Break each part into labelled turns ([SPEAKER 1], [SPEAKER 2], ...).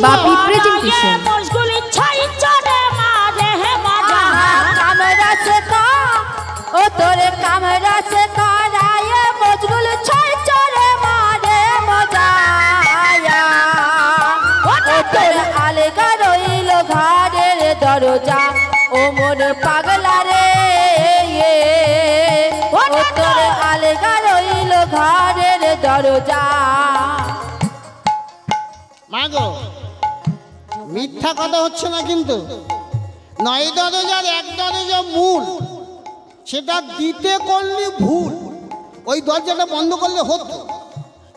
[SPEAKER 1] বাপি presentation
[SPEAKER 2] মশগুলি ছাই চরে মারে হে মজা
[SPEAKER 3] কামরা से का ओ तोरे कामरा से कराए मजगुल छाई चरे मारे मजा आया ओ तोरे आलेगा रोइलो घाड़ेर दरजा ओ मोर पागला रे ये ओ तोरे आलेगा रोइलो घाड़ेर दरजा
[SPEAKER 4] মাগো মিথ্যা কথা হচ্ছে না কিন্তু 9 দরজার 1 দরজা মূল সেটা দিতে করলি ভুল ওই দরজাটা বন্ধ করলে হতো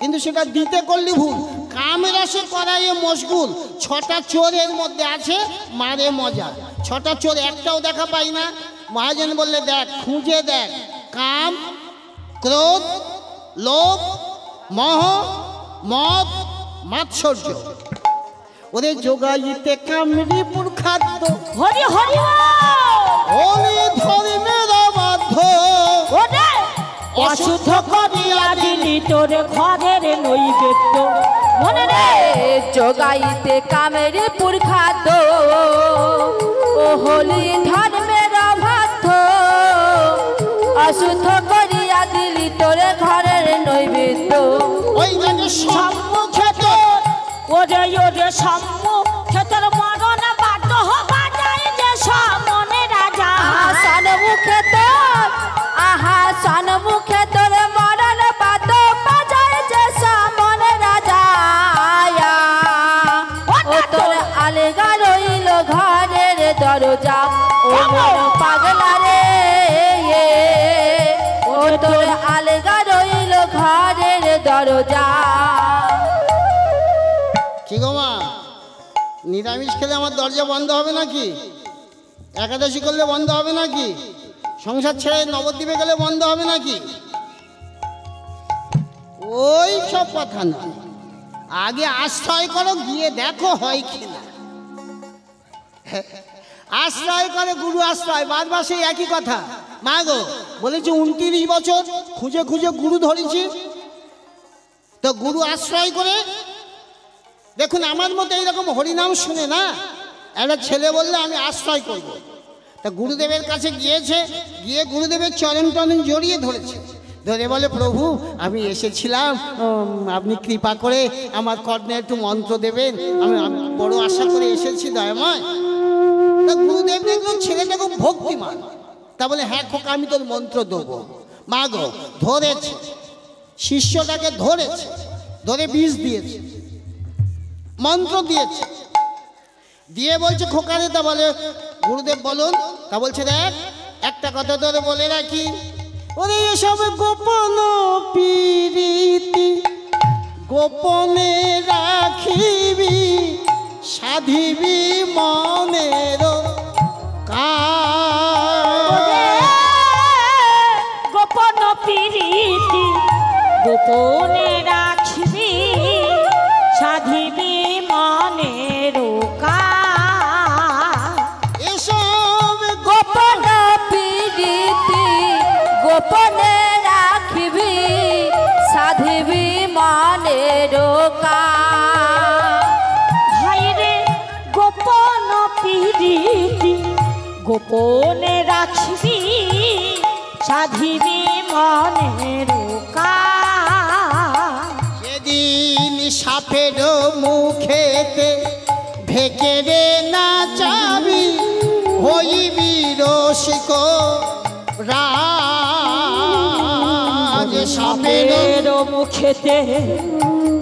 [SPEAKER 4] কিন্তু সেটা দিতে করলি ভুল কামের আসে করাইয়ে মশগুল 6টা চোরের মধ্যে আছে মারে মজা 6টা চোর একটাও দেখা পাই না মহাজন বললে দেখ খুঁজে দেখ কাম ক্রোধ লোভ মোহ মদ মাৎসর্য ওরে যোগাইতে কামড়িপুর খাদ্য
[SPEAKER 2] হরি হরি
[SPEAKER 4] ওরে ধর্মের বাধ্য
[SPEAKER 2] ওরে অশুদ্ধ করিয়া দিলি তোরে ঘরের নৈবেদ্য মনে রে
[SPEAKER 3] जोगाइते कामेरे पुरखाद ओ होली धर्मेर भात अशुद्ध करिया दिली तोरे घरेर नैवेद्य
[SPEAKER 4] ওই যে সম্মুখে তো
[SPEAKER 2] ওরে ওরে সম্মুখে তোর মরণ বাধ্য হবা যায় যে সামনে রাজা
[SPEAKER 3] सन्मुखे तोर आहा सन्मुखे तोर मरण बात बजाय जे सामन राजा आया ओ तोर आलेगा रोइलो घरेर दरजा ओ मोर पागला रे ये ओ तोर आलेगा रोइलो घरेर दरजा
[SPEAKER 4] কি গো মা নিরামিষ খেলে আমার দরজা বন্ধ হবে নাকি একাদশী করলে বন্ধ হবে নাকি সংসার ছেড়ে নবদ্বীপে গেলে বন্ধ হবে নাকি ওই সব কথা না আগে আশ্রয় করো গিয়ে দেখো হয় কিনা আশ্রয় করে গুরু আশ্রয় বারবার সেই একই কথা মা গো বলেছি 29 বছর খুঁজে খুঁজে গুরু ধরেছি তো গুরু আশ্রয় করে দেখুন আমার মতো এইরকম হরিনাম শুনে না একটা ছেলে বললে আমি আশ্রয় করব তা গুরুদেবের কাছে গিয়েছে গিয়ে গুরুদেবের চরণ টরণ জড়িয়ে ধরেছে ধরে বলে প্রভু আমি এসেছিলাম আপনি কৃপা করে আমার কর্ণে একটু মন্ত্র দেবেন আমি বড় আশা করে এসেছি দয়াময় তা গুরুদেব দেখলেন ছেলেটা খুব ভক্তিমান তা বলে হ্যাঁ খোকা আমি তোর মন্ত্র দেবো মা গো ধরেছে শিষ্যটাকে ধরেছে ধরে বিষ দিয়েছে মন্ত্র দিয়েছে দিয়ে বলছে খোকারে তা বলে গুরুদেব বলুন তা বলছে দেখ একটা কথা তোরে বলে রাখি ওরে এসব গোপন প্রীতি গোপনে রাখিবি সাধিবি মনের
[SPEAKER 2] গোপন প্রীতি গোপনে রাখবি সাধিবি মনের
[SPEAKER 4] এসব
[SPEAKER 3] গোপন প্রীতি গোপনে রাখিবি সাধিবি মনের
[SPEAKER 2] ভাইরে গোপন প্রীতি গোপনে রাখবি সাধিবি মনের
[SPEAKER 4] সেদিন সাপের মুখেতে ভেকে রে না চাবি হইবি রসিক রাজ সাপের
[SPEAKER 2] মুখেতে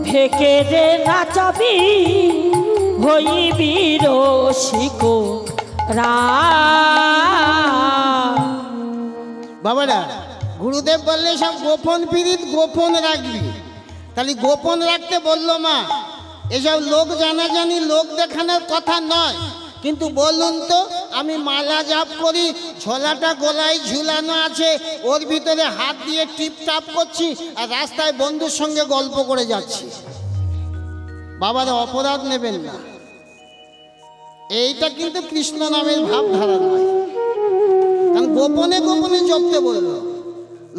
[SPEAKER 2] ভেকে রে নাচাবি হইবি রসিক
[SPEAKER 4] বাবারা গুরুদেব বললে সব গোপন পীড়িত গোপন রাখবি তাহলে গোপন রাখতে বললো মা এসব লোক জানাজানি লোক দেখানোর কথা নয় কিন্তু বলুন তো আমি মালা জাপ করি ঝোলাটা গলায় ঝুলানো আছে ওর ভিতরে হাত দিয়ে টিপটাপ করছি আর রাস্তায় বন্ধুর সঙ্গে গল্প করে যাচ্ছি বাবারা অপরাধ নেবেন না এইটা কিন্তু কৃষ্ণ নামের ভাবধারা নয় কারণ গোপনে গোপনে জপতে বললো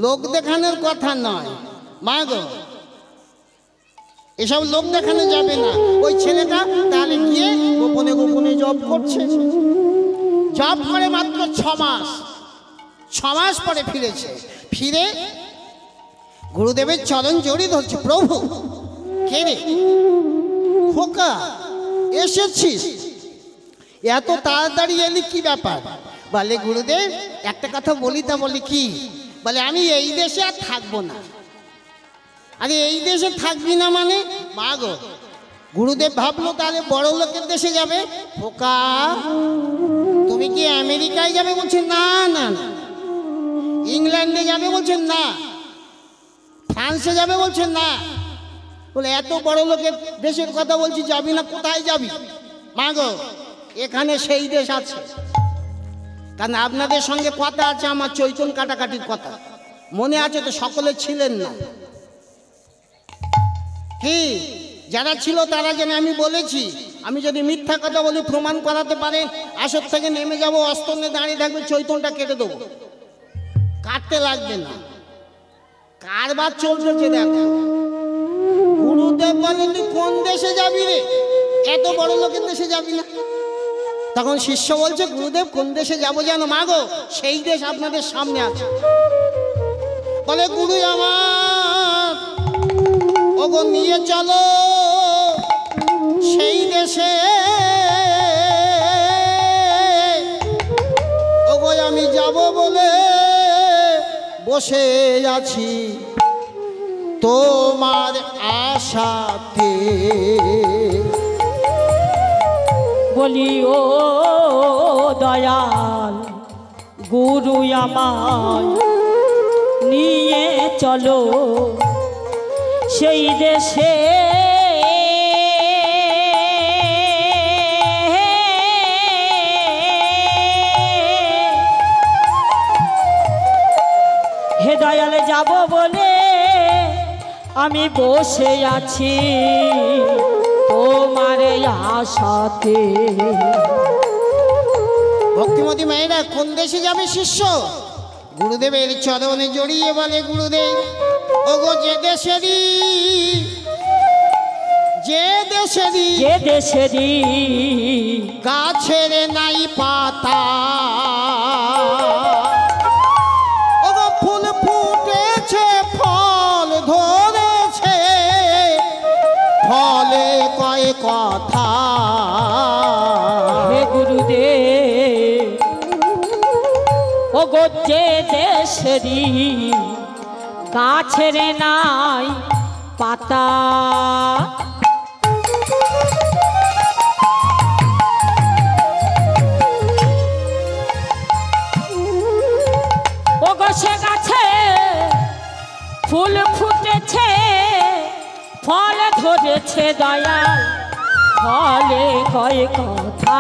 [SPEAKER 4] লোক দেখানোর কথা নয় মা গো এসব লোক দেখানো যাবে না ওই ছেলেটা তাহলে আশ্রমে গিয়ে গোপনে গোপনে জপ করছে। জপ করে মাত্র 6 মাস, 6 মাস পরে ফিরেছে। ফিরে গুরুদেবের চরণ জড়িয়ে ধরছে। প্রভু, কে রে? খোকা, এসেছিস? এত তাড়াতাড়ি এলি, কি ব্যাপার? বলে গুরুদেব একটা কথা বলি। তা বলি কি? বলে আমি এই দেশে আর থাকবো না। আরে এই দেশে থাকবি না মানে? মা গো, গুরুদেব ভাবলো তাহলে বড় লোকের দেশে যাবে। খোকা, তুমি কি আমেরিকায় যাবে? বলছে না না না। ইংল্যান্ডে যাবে? বলছেন না। ফ্রান্সে যাবে? বলছেন না। বলে এত বড় লোকের দেশের কথা বলছি, যাবি না? কোথায় যাবি? মা গো, এখানে সেই দেশ আছে। কারণ আপনাদের সঙ্গে কথা আছে আমার চৈতন কাটাকাটির কথা, মনে আছে তো? সকলে ছিলেন না কি? যারা ছিল তারা যেন, আমি বলেছি, আমি যদি মিথ্যা কথা বলি প্রমাণ করাতে পারে, আসর থেকে নেমে যাব, অস্ত্র নিয়ে দাঁড়িয়ে থাকবে, চৈতনটা কেটে দেবো। কাটতে লাগবে না। কারবার চলতেছে দেখো। গুরুদেব বলে তুই কোন দেশে যাবি রে? এত বড় লোকের দেশে যাবি না। তখন শিষ্য বলছে গুরুদেব কোন দেশে যাবো জানো? মা গো, সেই দেশ আপনাদের সামনে আছে। বলে গুরু আমার, ওগো নিয়ে চলো সেই দেশে। ওগো আমি যাব বলে বসে আছি তোমার আশাতে।
[SPEAKER 2] বলি ও দয়াল গুরু আমায় নিয়ে চলো সেই দেশে। হে দয়ালে যাব বলে আমি বসে আছি তোমার আশাতে।
[SPEAKER 4] ভক্তিমতী মায়েরা, কোন দেশে যাবে শিষ্য? গুরুদেবের চরণে জড়িয়ে বলে গুরুদেব, ওগো যে দেশেরই গাছের নাই পাতা, ওগো ফুল ফুটেছে ফল ধরেছে, ফলে কয় কথা।
[SPEAKER 2] হে গুরুদেব, ওগো যে দেশেরই গাছের নাই পাতা, ওগো সে গাছে ফুল ফুটেছে ফল ধরেছে দয়াল, ফলে কয় কথা।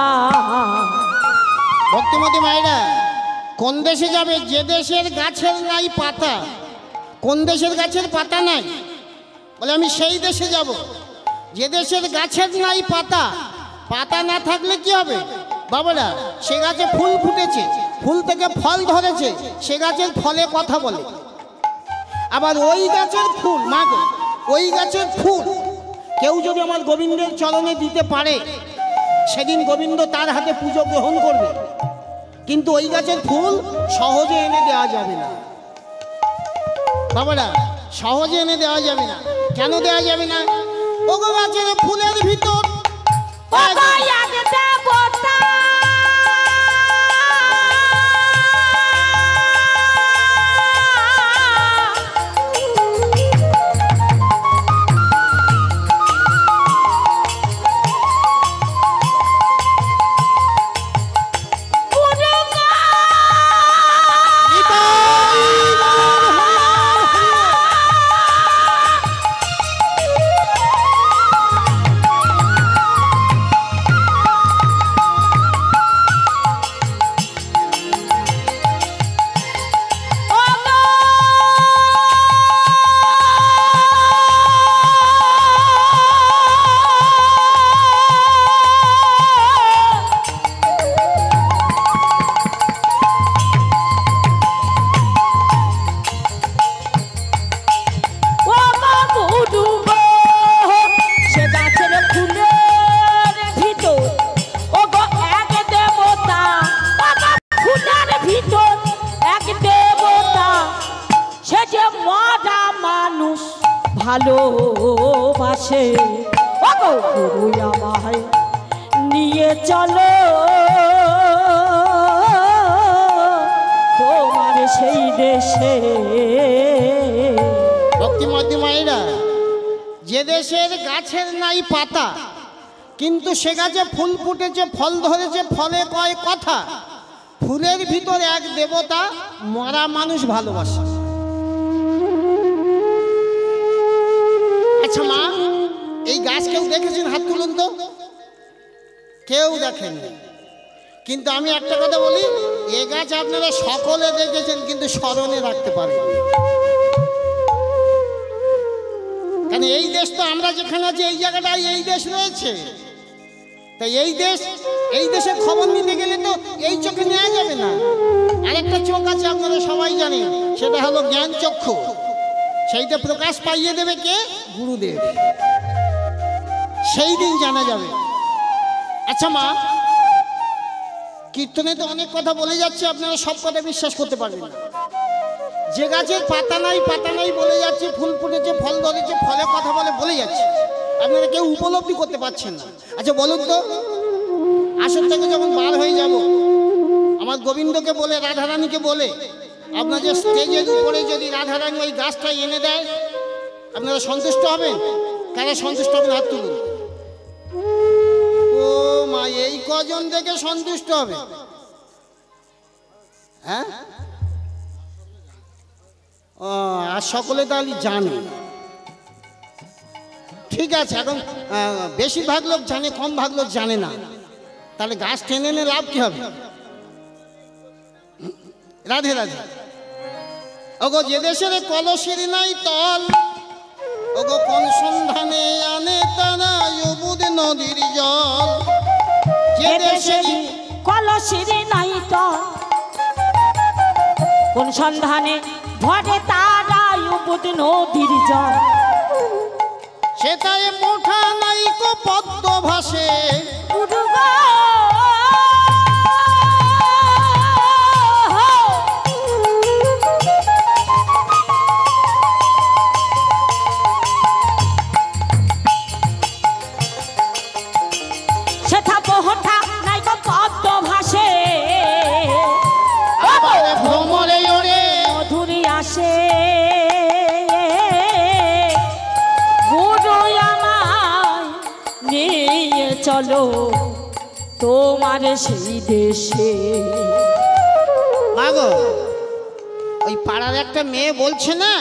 [SPEAKER 4] ভক্তিমতী মায়েরা, কোন দেশে যাবে? যে দেশের গাছের নাই পাতা। কোন দেশের গাছের পাতা নাই? বলে আমি সেই দেশে যাব। যে দেশের গাছের নাই পাতা, পাতা না থাকলে কি হবে বাবারা? সে গাছে ফুল ফুটেছে, ফুল থেকে ফল ধরেছে, সে গাছের ফলে কথা বলে। আবার ওই গাছের ফুল, মা গো, ওই গাছের ফুল কেউ যদি আমার গোবিন্দের চরণে দিতে পারে, সেদিন গোবিন্দ তার হাতে পুজো গ্রহণ করবে। কিন্তু ওই গাছের ফুল সহজে এনে দেওয়া যাবে না বাবারা, সহজে এনে দেওয়া যাবে না। কেন দেওয়া যাবে না? ওগো গাছের ফুলের ভিতর
[SPEAKER 2] ওই আমায় নিয়ে চলো তোমার সেই দেশে।
[SPEAKER 4] ভক্তিমতী মায়েরা, যে দেশের গাছের নাই পাতা কিন্তু সে গাছে ফুল ফুটেছে, ফল ধরেছে, ফলে কয় কথা, ফুলের ভিতর এক দেবতা মরা মানুষ ভালোবাসে। আচ্ছা মা, এই গাছ কেউ দেখেছেন? হাত তুলুন তো। কেউ দেখেননি, কিন্তু আমি একটা কথা বলি, এ গাছ আপনারা সকলে দেখেছেন কিন্তু স্মরণে রাখতে পারেন। কারণ এই দেশ তো আমরা যেখানে আছি এই জায়গাটায় এই দেশ রয়েছে, তাই এই দেশের খবর নিতে গেলে তো এই চোখে নেওয়া যাবে না। আরেকটা চোখ আছে আপনারা সবাই জানেন, সেটা হলো জ্ঞান চক্ষু। সেইটা প্রকাশ পাইয়ে দেবে কে? গুরুদেব। সেই দিন জানা যাবে। আচ্ছা মা, কীর্তনে তো অনেক কথা বলে যাচ্ছে, আপনারা সব কথা বিশ্বাস করতে পারবেন না। যে গাছের পাতা নাই বলে যাচ্ছে, ফুল ফুটেছে, ফল ধরেছে, ফলে কথা বলে যাচ্ছে, আপনারা কেউ উপলব্ধি করতে পারছেন না। আচ্ছা বলুন তো, আসর থেকে যখন বার হয়ে যাব, আমার গোবিন্দকে বলে, রাধারানীকে বলে, আপনাদের স্টেজের উপরে যদি রাধারানী ওই গাছটা এনে দেয়, আপনারা সন্তুষ্ট হবেন? কারা সন্তুষ্ট হবেন? হাত তুলুন। ও মা, এই কজন থেকে সন্তুষ্ট হবে? হ্যাঁ, আর সকলে তাহলে জানে। ঠিক আছে, এখন বেশিরভাগ লোক জানে, কম ভাগ লোক জানে না, তাহলে গাছ টেনে এনে লাভ কি হবে? রাধে রাধে। ওগো যে দেশের কলসির নাই তল, ওগো কোন সন্ধানে আনে তারা অবুধ নদীর জল। যে দেশের
[SPEAKER 2] কলসির নাই তল, কোন সন্ধানে ভরে তারা অবুধ নদীর জল।
[SPEAKER 4] সেটায় মোঠা নাই কো পদ্ম ভাসে,
[SPEAKER 2] সেটা মোঠা নাই কো পদ্ম ভাসে,
[SPEAKER 4] ভ্রমরে ওরে
[SPEAKER 2] মধুরী আসে। গুরু আমায় নিয়ে চলো তোমার সেই দেশে।
[SPEAKER 4] মাগো, ওই পাড়ার একটা মেয়ে বলছে না,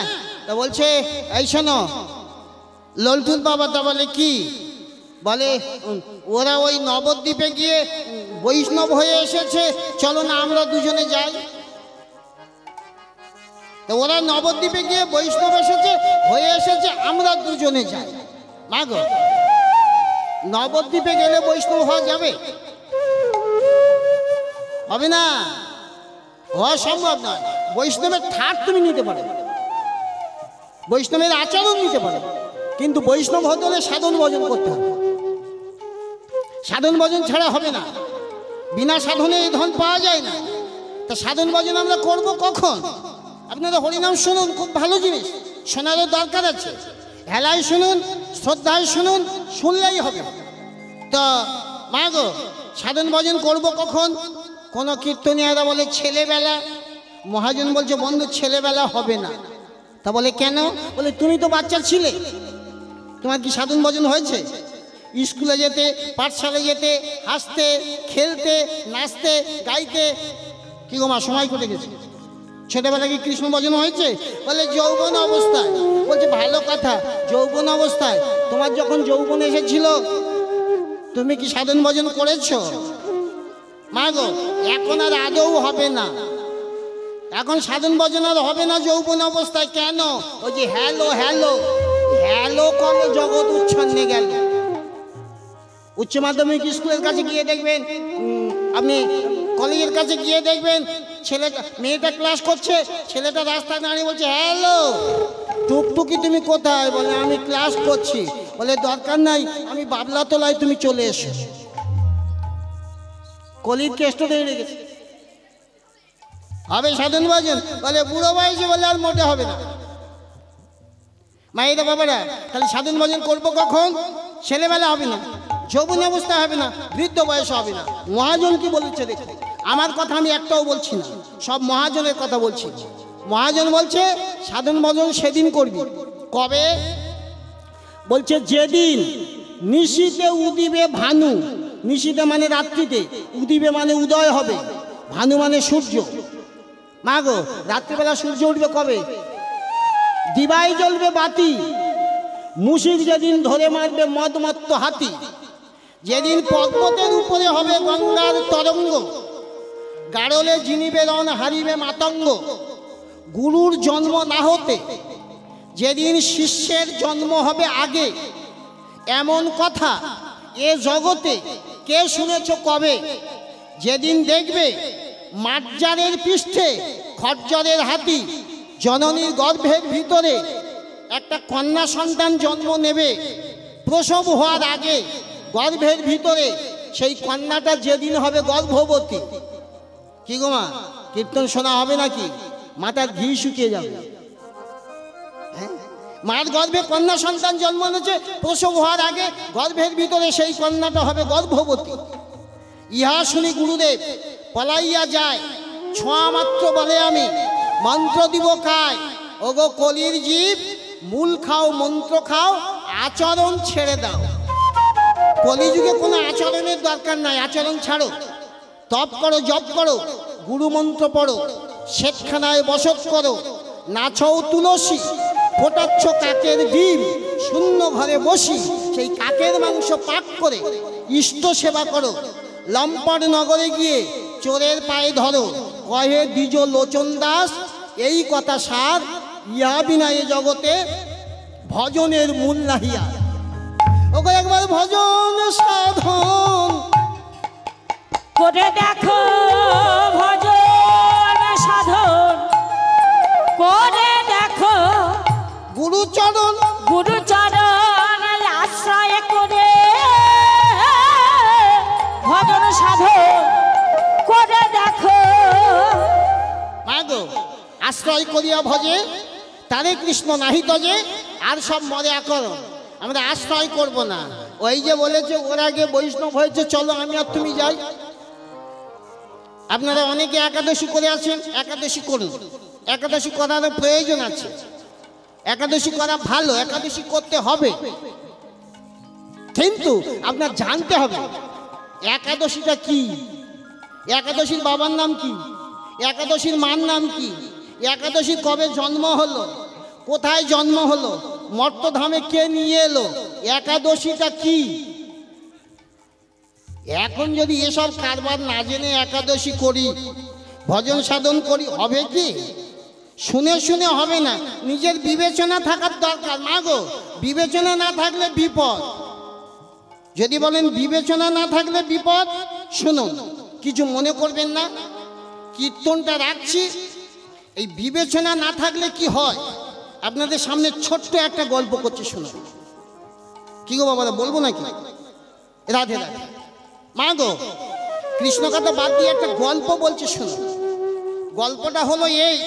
[SPEAKER 4] তা বলছে, এই শোনো ললটুর বাবা, তা বলে কি বলে, ওরা ওই নবদ্বীপে গিয়ে বৈষ্ণব হয়ে এসেছে, চলো না আমরা দুজনে যাই। তো ওরা নবদ্বীপে গিয়ে বৈষ্ণব হয়ে এসেছে, আমরা দুজনে যাই। মাগো, নবদ্বীপে গেলে বৈষ্ণব হওয়া যাবে? হবে না, হওয়া সম্ভব নয়। বৈষ্ণবের ঠাট তুমি নিতে পারো, বৈষ্ণবের আচরণ নিতে পারো, কিন্তু বৈষ্ণব হতে হলে সাধন ভজন করতে হবে। সাধন ভজন ছাড়া হবে না, বিনা সাধনে এই ধন পাওয়া যায় না। তা সাধন ভজন আমরা করব কখন? আপনারা হরিনাম শুনুন, খুব ভালো জিনিস, শোনারও দরকার আছে। হেলায় শুনুন, শ্রদ্ধায় শুনুন, শুনলেই হবে। তো মা গো, সাধন ভজন করব কখন? কোনো কীর্তনীয়রা বলে ছেলেবেলা, মহাজন বলছে বন্ধু ছেলেবেলা হবে না। তা বলে কেন? বলে তুমি তো বাচ্চা ছিলে, তোমার কি সাধন ভজন হয়েছে? স্কুলে যেতে, পাঠশালায় যেতে, হাসতে, খেলতে, নাচতে, গাইতে, কি গো মা, সময় কেটে গেছে। ছোটবেলা কি কৃষ্ণ ভজন হয়েছে? বলে যৌবন অবস্থায়। বলছে ভালো কথা, যৌবন অবস্থায়, তোমার যখন যৌবন এসেছিল তুমি কি সাধন ভজন করেছো? মা গো, এখন আর আদৌ হবে না, এখন সাধন ভজন আর হবে না যৌবন অবস্থায়। কেন? ওই যে হ্যালো হ্যালো হ্যালো করো, জগৎ উচ্ছন্নে গেল। উচ্চ মাধ্যমিক স্কুলের কাছে গিয়ে দেখবেন, আপনি কলেজের কাছে গিয়ে দেখবেন, মেয়েটা ক্লাস করছে, ছেলেটা রাস্তায় দাঁড়িয়ে বলছে হ্যালো টুকটুকি তুমি কোথায়? বলে আমি ক্লাস করছি। বলে দরকার নাই, আমি বাবলা তোলায়, তুমি চলে এসো। কলির কেষ্ট হয়ে গেছে। হবে সাধন ভজন? বলে বুড়ো বয়সে, বলে আর মোটে হবে না। মায়েরা বাবারা, তাহলে সাধন ভজন করবো কখন? ছেলেবেলা হবে না, যৌবন অবস্থা হবে না, বৃদ্ধ বয়স হবে না। মহাজন কি বলেছে দেখো, আমার কথা আমি একটাও বলছি না, সব মহাজনের কথা বলছি। মহাজন বলছে সাধন ভজন সেদিন করবি। কবে? বলছে যেদিন নিশীতে উদিবে ভানু, নিশীতে মানে রাত্রিতে, উদিবে মানে উদয় হবে, ভানু মানে সূর্য। মা গো, রাত্রিবেলা সূর্য উঠবে কবে? দিবাই জ্বলবে বাতি, মুশিক যেদিন ধরে মারবে মদমত্ত হাতি, যেদিন পর্বতের উপরে হবে গঙ্গার তরঙ্গ, গাড়লে জিনিবে রণ হারিবে মাতঙ্গ, গুরুর জন্ম না হতে যেদিন শিষ্যের জন্ম হবে আগে, এমন কথা এ জগতে কে শুনেছ কবে? যেদিন দেখবে মার্জারের পৃষ্ঠে খজ্জরের হাতি, জননীর গর্ভের ভিতরে একটা কন্যা সন্তান জন্ম নেবে, প্রসব হওয়ার আগে গর্ভের ভিতরে সেই কন্যাটা যেদিন হবে গর্ভবতী। কি গো মা, কীর্তন শোনা হবে নাকি? মাথার ঘি শুকিয়ে যাবে। মার গর্ভে কন্যা সন্তান জন্ম নিয়েছে, প্রসব হওয়ার আগে গর্ভের ভিতরে সেই কন্যাটা হবে গর্ভবতী। ইহা শুনি গুরুদেব পলাইয়া যায়, ছোঁয়া মাত্র বলে আমি মন্ত্র দিব কায়। ওগো কলির জীব, মূল খাও মন্ত্র খাও, আচরণ ছেড়ে দাও। কলিযুগে কোনো আচরণের দরকার নাই, আচরণ ছাড়ো, তপ করো, জপ করো, গুরু মন্ত্র পড়ো, শ্বেতখানায় বসত করো, নাচও তুলসী, ফোটাচ্ছ কাকের ডিম, শূন্য ঘরে বসি সেই কাকের মাংস পাক করে ইষ্ট সেবা করো। লম্পট নগরে গিয়ে চোরের পায়ে ধরো, কহে দ্বিজ লোচন দাস এই কথা সার, ইহা বিনা এ জগতে ভজনের মূল নাহিয়া। ওকে একবার ভজন সাধন
[SPEAKER 2] করে দেখো, ভজন সাধন করে দেখো,
[SPEAKER 4] গুরুচরণ
[SPEAKER 2] গুরুচরণ আশ্রয় করে ভজন সাধন করে দেখো।
[SPEAKER 4] মাগো, আশ্রয় করিয়া ভজে তারে কৃষ্ণ নাহি তজে, আর সব মরে আকরণ। আমরা আশ্রয় করব না। ওই যে বলেছে ওর আগে বৈষ্ণব হয়েছে, চলো আমি আর তুমি যাই। আপনারা অনেকে একাদশী করে আছেন, একাদশী করুন, একাদশী করার প্রয়োজন আছে, একাদশী করা ভালো, একাদশী করতে হবে, কিন্তু আপনার জানতে হবে একাদশীটা কি, একাদশীর বাবার নাম কি, একাদশীর মার নাম কি, একাদশী কবে জন্ম হলো, কোথায় জন্ম হলো, মর্তধামে কে নিয়ে এলো, একাদশীটা কি। এখন যদি এসব কারবার না জেনে একাদশী করি, ভজন সাধন করি, হবে কি? শুনে শুনে হবে না, নিজের বিবেচনা থাকার দরকার। মা গো, বিবেচনা না থাকলে বিপদ। যদি বলেন বিবেচনা না থাকলে বিপদ, শুনুন, কিছু মনে করবেন না, কীর্তনটা রাখছি। এই বিবেচনা না থাকলে কি হয়, আপনাদের সামনে ছোট্ট একটা গল্প করছি, শুনুন। কি গো বাবা, বলবো নাকি? রাধে রাধে। মা গো, কৃষ্ণ কথা বাদ দিয়ে একটা গল্প বলছি, শুনুন। গল্পটা হলো এই,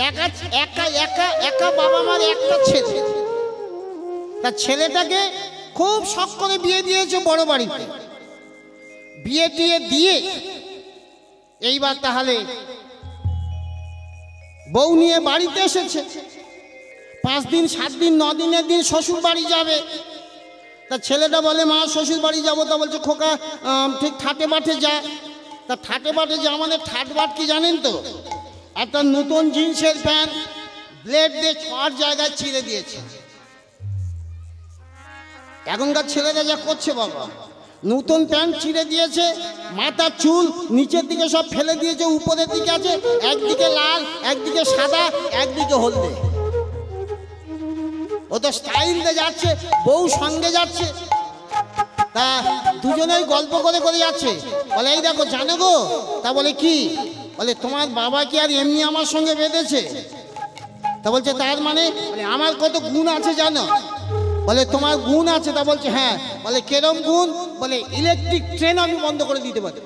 [SPEAKER 4] একা একা একা একা বাবা মার একটা ছেলে, তার ছেলেটাকে খুব শখ করে বিয়ে দিয়েছে বড় বাড়িতে। বিয়ে টিয়ে দিয়ে এইবার তাহলে বউ নিয়ে বাড়িতে এসেছে। 5 দিন 7 দিন 9 দিনের দিন শ্বশুর বাড়ি যাবে। তা ছেলেটা বলে মা শ্বশুর বাড়ি যাবো। তা বলছে খোকা ঠিক ঠাটে বাটে যা। তা ঠাটে বাটে যা মানে ঠাট বাট কি জানেন তো, একটা নতুন জিন্সের প্যান্ট ব্লেড দিয়ে 6 জায়গায় ছিঁড়ে দিয়েছে। এখনকার ছেলেরা যা করছে বাবা, নতুন প্যান্ট ছিঁড়ে দিয়েছে, মাথার চুল নিচের দিকে সব ফেলে দিয়েছে, উপরের দিকে আছে একদিকে লাল, একদিকে সাদা, একদিকে হলদে। ও তো স্টাইল দিয়ে যাচ্ছে, বউ সঙ্গে যাচ্ছে। তা দুজনেই গল্প করে করে যাচ্ছে। বলে এই দেখো জানো গো। তা বলে কি? বলে তোমার বাবা কি আর এমনি আমার সঙ্গে বেঁধেছে? তা বলছে তার মানে? বলে আমার কত গুণ আছে জানো? বলে তোমার গুণ আছে? তা বলছে হ্যাঁ। বলে কেরম গুণ? বলে ইলেকট্রিক ট্রেন আমি বন্ধ করে দিতে পারি।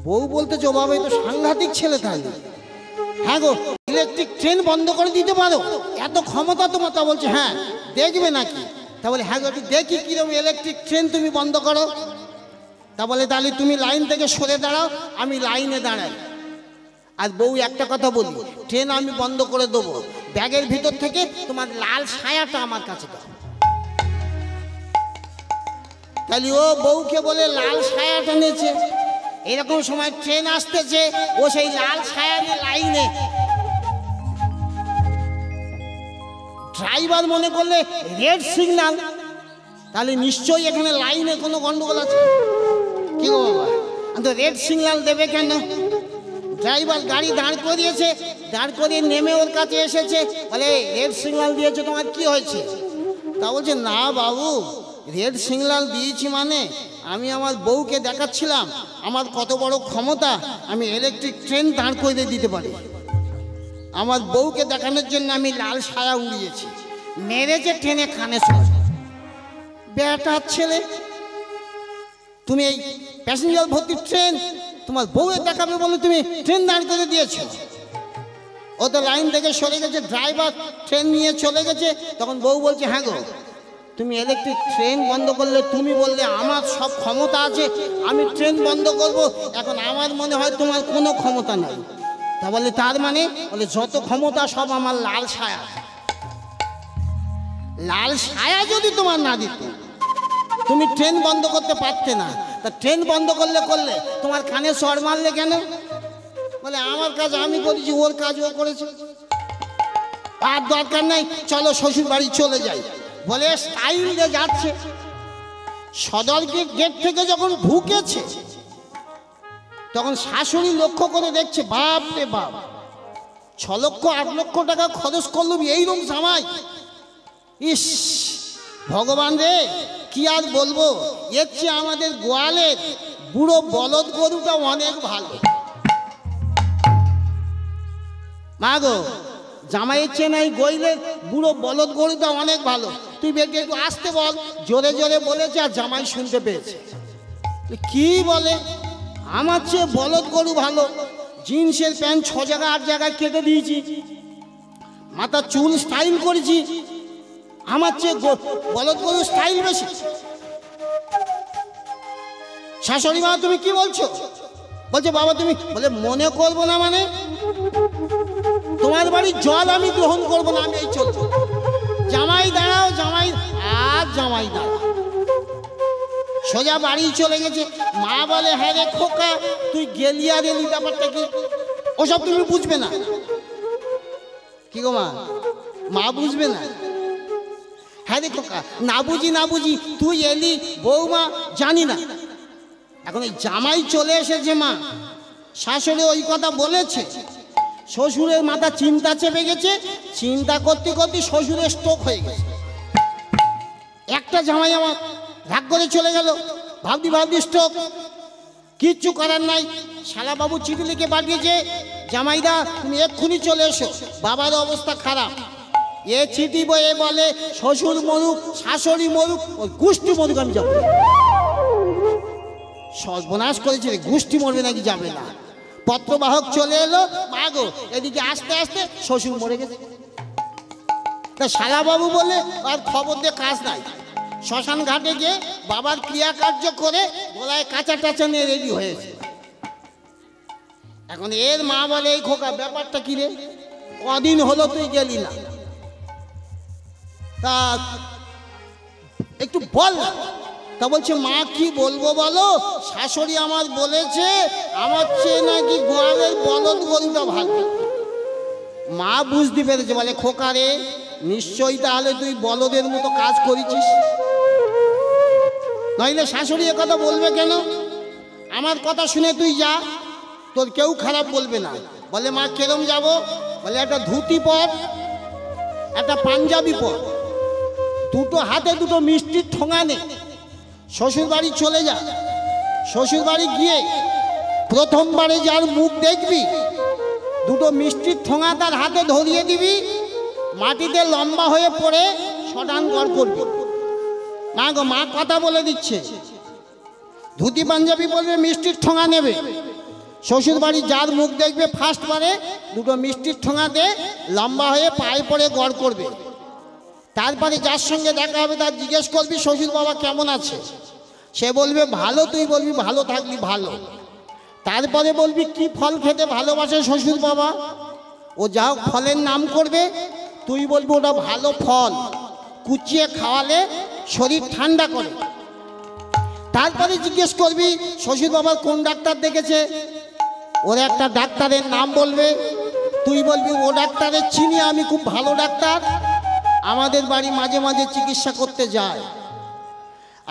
[SPEAKER 4] বউ বলতেছে ও বাবা, এই তো সাংঘাতিক ছেলে। তাহলে হ্যাঁ গো, ইলেকট্রিক ট্রেন বন্ধ করে দিতে পারো, এত ক্ষমতা তোমার? তা বলছে হ্যাঁ। দেখবে নাকি? তা বলে হ্যাঁ গো একটু দেখি কিরকম ইলেকট্রিক ট্রেন, তুমি বন্ধ করো। তা বলে তাহলে তুমি লাইন থেকে সরে দাঁড়াও, আমি লাইনে দাঁড়াই। আর বউ একটা কথা বলি, ট্রেন আমি বন্ধ করে দেবো, ব্যাগের ভিতর থেকে তোমার লাল সায়াটা আমার কাছে দাও। তাহলে ও বউকে বলে লাল সায়াটা নিয়েছে। এরকম সময় ট্রেন আসতেছে, ও সেই লাল সায়া নিয়ে লাইনে। ড্রাইভার মনে করলে রেড সিগন্যাল, তাহলে নিশ্চয়ই এখানে লাইনে কোনো গন্ডগোল আছে। কি গো বাবা, তো রেড সিগন্যাল দেবে কেন? ড্রাইভার গাড়ি দাঁড় করিয়েছে, দাঁড় করিয়ে নেমে ওর কাছে এসেছে, বলে রেড সিগন্যাল দিয়েছে, তোমার কি হয়েছে? তা বলছে না বাবু, রেড সিগন্যাল দিয়েছি মানে আমি আমার বউকে দেখাচ্ছিলাম আমার কত বড় ক্ষমতা, আমি ইলেকট্রিক ট্রেন দাঁড় করিয়ে দিতে পারি। আমার বউকে দেখানোর জন্য আমি লাল সায়া উড়িয়েছি, মেরেছে ট্রেনে কানে শোনা। বেটার ছেলে, তুমি এই প্যাসেঞ্জার ভর্তি ট্রেন তোমার বউয়ের দেখাবে বলে তুমি ট্রেন দাঁড় করে দিয়েছো। ও তো লাইন থেকে সরে গেছে, ড্রাইভার ট্রেন নিয়ে চলে গেছে। তখন বউ বলছে হ্যাঁ গো, তুমি ইলেকট্রিক ট্রেন বন্ধ করলে, তুমি বললে আমার সব ক্ষমতা আছে, আমি ট্রেন বন্ধ করব। এখন আমার মনে হয় তোমার কোনো ক্ষমতা নাই। তা বলে তার মানে? বলে যত ক্ষমতা সব আমার লাল সায়া। লাল সায়া যদি তোমার না দিত, তুমি ট্রেন বন্ধ করতে পারতে না। তা ট্রেন বন্ধ করলে তোমার কানে সর মারলে কেন? বলে আমার কাজ আমি করেছি, ওর কাজ ও করেছে, আর দরকার নাই, চলো শ্বশুর বাড়ি চলে যাই। বলে স্টাইল দিয়ে যাচ্ছে। সদর গেট থেকে যখন ঢুকেছে, তখন শাশুড়ি লক্ষ্য করে দেখছে, বাপ রে বাপ, 6 লক্ষ 8 লক্ষ টাকা খরচ করলো এইরকম জামাই। ইস ভগবান রে, কি আর বলবো, এর চেয়ে আমাদের গোয়ালের বুড়ো বলদ গরুটা অনেক ভালো। মা গো, জামাইয়ের চেয়ে নাই গোয়ালের বুড়ো বলদ গরুটা অনেক ভালো। তুই বেটে একটু আসতে বল। জোরে জোরে বলেছে আর জামাই শুনতে পেয়েছে। কি বলে? আমার চেয়ে বলদ গরু ভালো। জিন্সের প্যান্ট 6 জায়গায় 8 জায়গায় কেটে দিয়েছি, মাথার চুল স্টাইল করেছি, আমার চেয়ে বলদ গরু স্টাইল বেশি। শাশুড়ি মা তুমি কি বলছো? বলছে বাবা তুমি, বলে মনে করবো না মানে? তোমার বাড়ির জল আমি গ্রহণ করবো না, আমি এই চলবো। জামাই দাঁড়াও, জামাই আর জামাই দাঁড়াও। সোজা বাড়ি চলে গেছে। মা বলে হ্যাঁ রে খোকা, তুই গেলি আর এলি, ব্যাপারটা কি? ওসব তুমি বুঝবে না। কি গো মা, মা বুঝবে না? হ্যাঁ রে খোকা, না বুঝি তুই এলি, বৌমা জানি না। এখন এই জামাই চলে এসেছে, মা শাশুড়ি ওই কথা বলেছে। শ্বশুরের মাথা চিন্তা চেপে গেছে, চিন্তা করতে করতে শ্বশুরের স্ট্রোক হয়ে গেছে। একটা জামাই আমার ভাগ করে চলে গেল, ভাবদি স্ট্রোক। কিচ্ছু করার নাই, শালাবাবু চিঠি লিখে পাঠিয়েছে, জামাইদা তুমি এক্ষুনি চলে এসো, বাবার অবস্থা খারাপ। এ চিঠি বয়ে বলে শ্বশুর মরুক, শাশুড়ি মরুক, ওই গোষ্ঠী মরুক আমি যাবো। সর্বনাশ করেছে রে, গোষ্ঠী মরবে নাকি যাবে না। পত্রবাহক চলে এলো, মা গো এদিকে আস্তে আস্তে শ্বশুর মরে গেছে। তা শালাবাবু বলে আর খবর দিয়ে কাজ নাই, শ্মশান ঘাটে গিয়ে বাবার ক্রিয়াকার্য করে গলায় কাঁচা টাচা নিয়ে রেডি হয়েছে। এখন এর মা বলে এই খোকা ব্যাপারটা কি রে, কদিন হলো তুই গেলি না, তা একটু বল। তা বলছে মা কি বলবো বলো, শাশুড়ি আমার বলেছে আমার চেয়ে নাকি গোয়ালের বলদ গরুটা ভালো। মা বুঝতে পেরেছে, বলে খোকা রে নিশ্চয়ই তাহলে তুই বলদের মতো কাজ করেছিস, নইলে শাশুড়ি এ কথা বলবে কেন? আমার কথা শুনে তুই যা, তোর কেউ খারাপ বলবে না। বলে মা কেরম যাব? বলে একটা ধুতি পর, একটা পাঞ্জাবি পর, দুটো হাতে দুটো মিষ্টির ঠোঙা নে, শ্বশুর বাড়ি চলে যা। শ্বশুর বাড়ি গিয়ে প্রথমবারে যার মুখ দেখবি, দুটো মিষ্টির ঠোঙা তার হাতে ধরিয়ে দিবি, মাটিতে লম্বা হয়ে পড়ে শটান গড় করবি। মা গো, মা কথা বলে দিচ্ছে, ধুতি পাঞ্জাবি পরবে, মিষ্টির ঠোঙা নেবে, শ্বশুর বাড়ি যার মুখ দেখবে ফার্স্ট বারে দুটো মিষ্টির ঠোঙা দিয়ে লম্বা হয়ে পায়ে পড়ে গড় করবে। তারপরে যার সঙ্গে দেখা হবে তার জিজ্ঞেস করবি শ্বশুর বাবা কেমন আছে, সে বলবে ভালো, তুই বলবি ভালো থাকবি ভালো। তারপরে বলবি কি ফল খেতে ভালোবাসে শ্বশুর বাবা, ও যা হোক ফলের নাম করবে, তুই বলবি ওটা ভালো ফল, কুচিয়ে খাওয়ালে শরীর ঠান্ডা করে। তারপরে জিজ্ঞেস করবি শ্বশুর বাবার কোন ডাক্তার দেখেছে, ওর একটা ডাক্তারের নাম বলবে, তুই বলবি ও ডাক্তারের চিনি আমি, খুব ভালো ডাক্তার, আমাদের বাড়ি মাঝে মাঝে চিকিৎসা করতে যায়।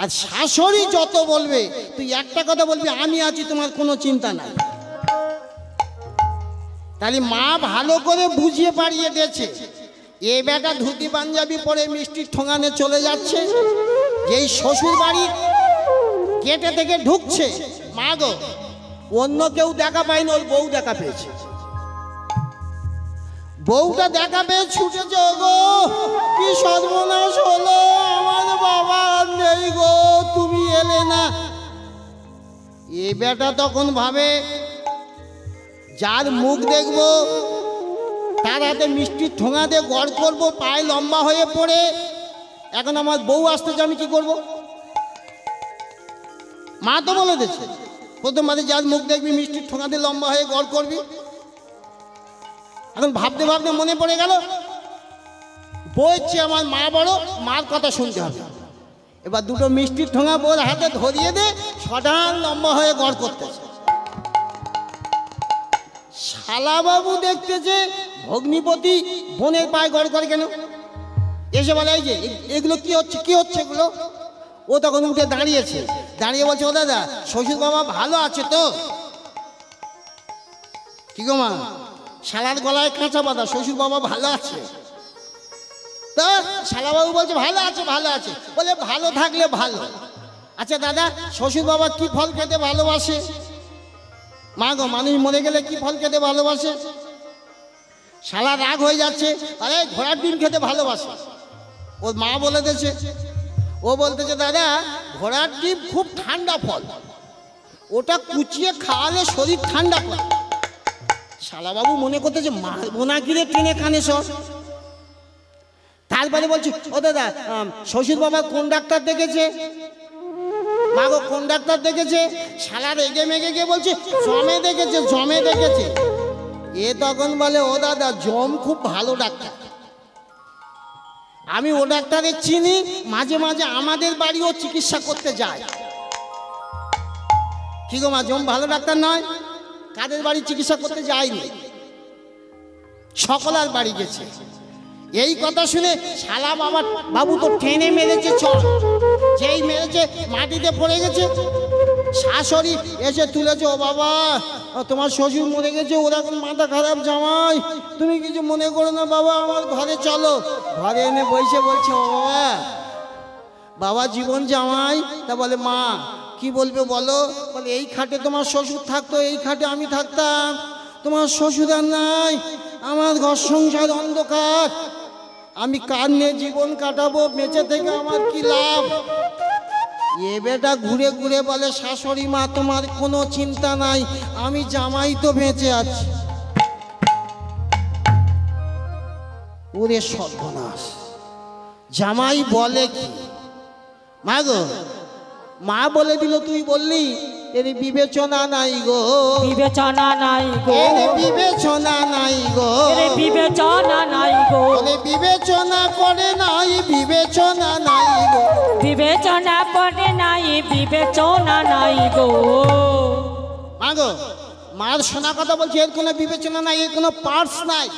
[SPEAKER 4] আর শাশুড়ি যত বলবে তুই একটা কথা বলবি আমি আছি, তোমার কোনো চিন্তা নাই। তাহলে মা ভালো করে বুঝিয়ে পারিয়ে দিয়েছে। এ বেটা ধুতি পাঞ্জাবি পরে মিষ্টির ঠোঙানে চলে যাচ্ছে, যেই শ্বশুর বাড়ির গেটে থেকে ঢুকছে, মা গো অন্য কেউ দেখা পায়নি, ওর বউ দেখা পেয়েছে। বউটা দেখা পেয়ে ছুটেছে, গো কি সর্বনাশ হলো, আমার বাবা নেই গো, তুমি এলে না। এ বেটা তখন ভাবে যার মুখ দেখবো তার হাতে মিষ্টির ঠোঙা দিয়ে গড় করবো, পায়ে লম্বা হয়ে পড়ে, এখন আমার বউ আসতেছে আমি কি করব? মা তো বলে দিচ্ছে প্রথমবারে যার মুখ দেখবি মিষ্টির ঠোঙা দিয়ে লম্বা হয়ে গড় করবি। এখন ভাবতে ভাবতে মনে পড়ে গেল বলছে আমার মা বড়, মার কথা শুনতে হবে। এবার দুটো মিষ্টির ঠোঙা বোর হাতে ধরিয়ে দে, সটান লম্বা হয়ে গড় করতেছে। শালাবাবু দেখতেছে ভগ্নিপতি বোনের পায়ে গড় করে কেন, এসে বলে এই যে এগুলো কি হচ্ছে, কি হচ্ছে এগুলো? ও তখন উঠে দাঁড়িয়েছে, দাঁড়িয়ে বলছে ও দাদা শ্বশুর বাবা ভালো আছে তো? কি গো মা, শালার গলায় কাঁচা বাঁধা, শ্বশুর বাবা ভালো আছে তো? শালাবাবু বলছে ভালো আছে ভালো আছে। বলে ভালো থাকলে ভালো। আচ্ছা দাদা শ্বশুর বাবা কি ফল খেতে ভালোবাসে? মা গো মানুষ মরে গেলে কি ফল খেতে ভালোবাসে? শালা রাগ হয়ে যাচ্ছে, আরে ঘোড়ার ডিম খেতে ভালোবাসে। ওর মা বলে দিয়েছে, ও বলতেছে দাদা ঘোড়ার ডিম খুব ঠান্ডা ফল, ওটা কুচিয়ে খাওয়ালে শরীর ঠান্ডা করে। শালাবাবু মনে করতেছে মারবো না গিরে টেনে কানে সব। তারপরে বলছি ও দাদা শ্বশুর বাবা কোন ডাক্তার দেখেছে? মা গো কোন ডাক্তার দেখেছে? শালা রেগে মেগে গিয়ে বলছে জমে দেখেছে, জমে দেখেছে। এ তখন বলে ও দাদা জম খুব ভালো ডাক্তার, আমি ও ডাক্তারের চিনি, মাঝে মাঝে আমাদের বাড়িও চিকিৎসা করতে যায়। কি গো মা জম ভালো ডাক্তার নয়? কাদের বাড়ি চিকিৎসা করতে যায়নি, সকলার বাড়ি গেছে। এই কথা শুনে শালা বাবু তো টেনে মেরেছে চল, যেই মেরেছে মাটিতে পড়ে গেছে। শাশুড়ি এসে তুলেছে, ও বাবা তোমার শ্বশুর মরে গেছে, ওর এখন মাথা খারাপ, জামাই তুমি কিছু মনে করো না বাবা, আমার ঘরে চলো। ঘরে এনে বসে বলছে ও বাবা, বাবা জীবন জামাই। তা বলে মা কি বলবে বলো? বলে এই খাটে তোমার শ্বশুর থাকতো, এই খাটে আমি থাকতাম, তোমার শ্বশুর আর নাই, আমার ঘর সংসার অন্ধকার, আমি কার নিয়ে জীবন কাটাবো, বেঁচে থেকে আমার কি লাভ? এ বেটা ঘুরে ঘুরে বলে শাশুড়ি মা তোমার কোনো চিন্তা নাই, আমি জামাই তো বেঁচে আছি। ওরে সর্বনাশ, জামাই বলে কি? মা গো মা বলে দিল, তুই বললি এর বিবেচনা নাই গো,
[SPEAKER 2] বিবেচনা নাই গো,
[SPEAKER 4] এর বিবেচনা নাই গো,
[SPEAKER 2] এর বিবেচনা নাই গো,
[SPEAKER 4] বলে বিবেচনা করে নাই, বিবেচনা নাই গো,
[SPEAKER 2] বিবেচনা করে নাই, বিবেচনা নাই গো।
[SPEAKER 4] মা গো মার শোনা কথা বলছে, এর কোনো বিবেচনা নাই, এর কোনো পার্স নাই।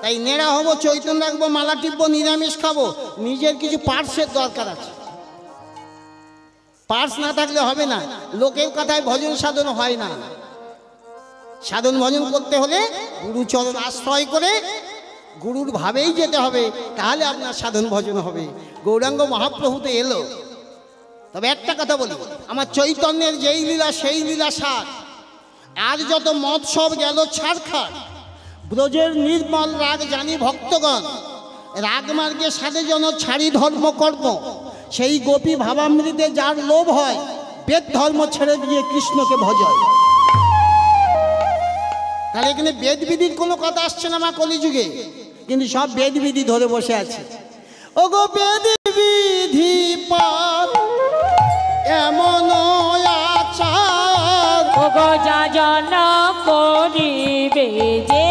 [SPEAKER 4] তাই নেড়া হবো, চৈতন্য রাখবো, মালা টিপবো, নিরামিষ খাবো, নিজের কিছু পার্সের দরকার আছে। পার্স না থাকলে হবে না, লোকের কথায় ভজন সাধন হয় না। সাধন ভজন করতে হলে গুরুচরণ আশ্রয় করে গুরুর ভাবেই যেতে হবে, তাহলে আপনার সাধন ভজন হবে। গৌরাঙ্গ মহাপ্রভু তো এলো। তবে একটা কথা বলি, আমার চৈতন্যের যেই লীলা সেই লীলা সার, আর যত মৎসব গেল ছাড়খাড়, ব্রজের নির্মল রাগ জানি ভক্তগণ, রাগমার্গে সাধে যেন ছাড়ি ধর্ম কর্ম, সেই গোপী ভাবামৃতে যার লোভ হয়, বেদ ধর্ম ছেড়ে দিয়ে কৃষ্ণকে ভজয়। তাহলে এখানে বেদবিধির কোনো কথা আসছে না মা কলিযুগে, কিন্তু সব বেদবিধি ধরে বসে আছে। ওগো বেদ বিধি পার এমন আচার
[SPEAKER 2] ওগো যাজন করিবে যে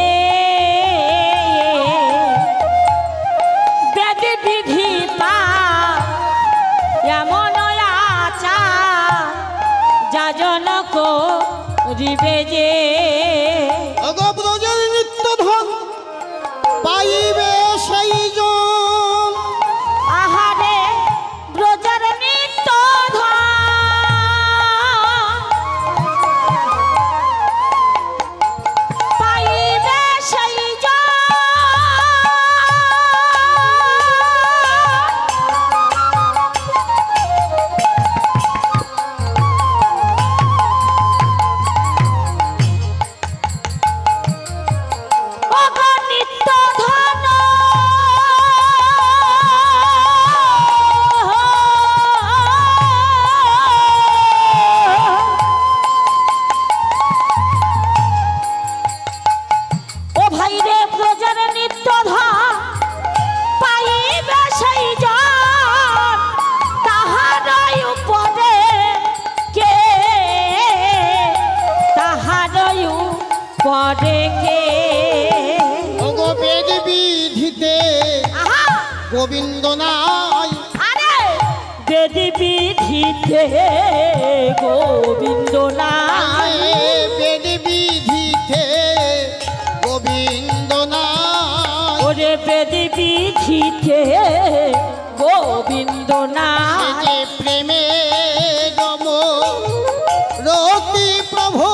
[SPEAKER 2] বেদ বিধি পার এমন আচার যাজন করিবে যে
[SPEAKER 4] ওগো ব্রজের নিত্য ধন পাইবে সেই জন
[SPEAKER 2] আহারে ব্রজের নিত্য ধন পাইবে সেই জন ওগো নিত্য ধন ও ভাই রে ব্রজের নিত্য ধন পাইবে সেই জন তাহারই উপরে কে তাহারই উপরে কে
[SPEAKER 4] ওগো বেদ বিধিতে
[SPEAKER 2] আহা
[SPEAKER 4] গোবিন্দ নাই
[SPEAKER 2] আরে বেদ বিধিতে গোবিন্দ নাই
[SPEAKER 4] বেদ বিধিতে গোবিন্দ নাই
[SPEAKER 2] ওরে বেদ বিধিতে গোবিন্দ নাই
[SPEAKER 4] যে প্রেমে রম রতি প্রভু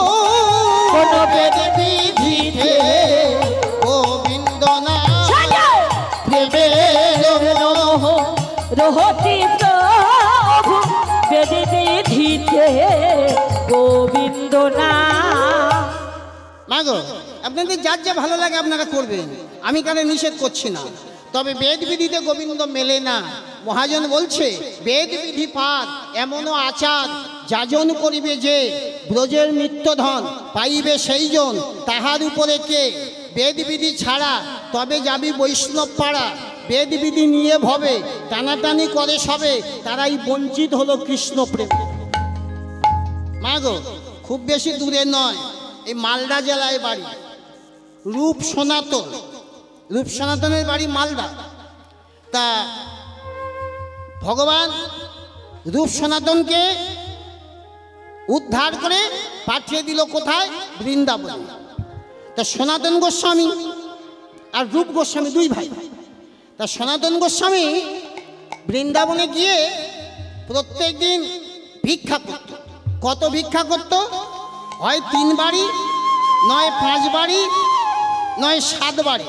[SPEAKER 2] কোন
[SPEAKER 4] বেদ বিধিতে গোবিন্দ নাই
[SPEAKER 2] সাজা
[SPEAKER 4] প্রেমে রম
[SPEAKER 2] রহতি প্রভু বেদ বিধিতে গোবিন্দ নাই
[SPEAKER 4] মাগো আপনাদের যার যা ভালো লাগে আপনারা করবেন, আমি কারণে নিষেধ করছি না। তবে বেদ বিধিতে গোবিন্দ মেলে না। মহাজন বলছে বেদ বিধি পার এমনও আচার যাজন করিবে যে ব্রজের নিত্যধন পাইবে সেই জন তাহার উপরে কে বেদ বিধি ছাড়া তবে যাবি বৈষ্ণব পাড়া বেদ বিধি নিয়ে ভবে টানাটানি করে সবে তারাই বঞ্চিত হলো কৃষ্ণ প্রেম। মাগো খুব বেশি দূরে নয়, এই মালদা জেলায় বাড়ি রূপ সনাতন। রূপ সনাতনের বাড়ি মালদা। তা ভগবান রূপ সনাতনকে উদ্ধার করে পাঠিয়ে দিল কোথায়? বৃন্দাবনে। তা সনাতন গোস্বামী আর রূপ গোস্বামী দুই ভাই। তা সনাতন গোস্বামী বৃন্দাবনে গিয়ে প্রত্যেক দিন ভিক্ষা করত। কত ভিক্ষা করত? হয় 3 বাড়ি, নয় 5 বাড়ি, নয় 7 বাড়ি।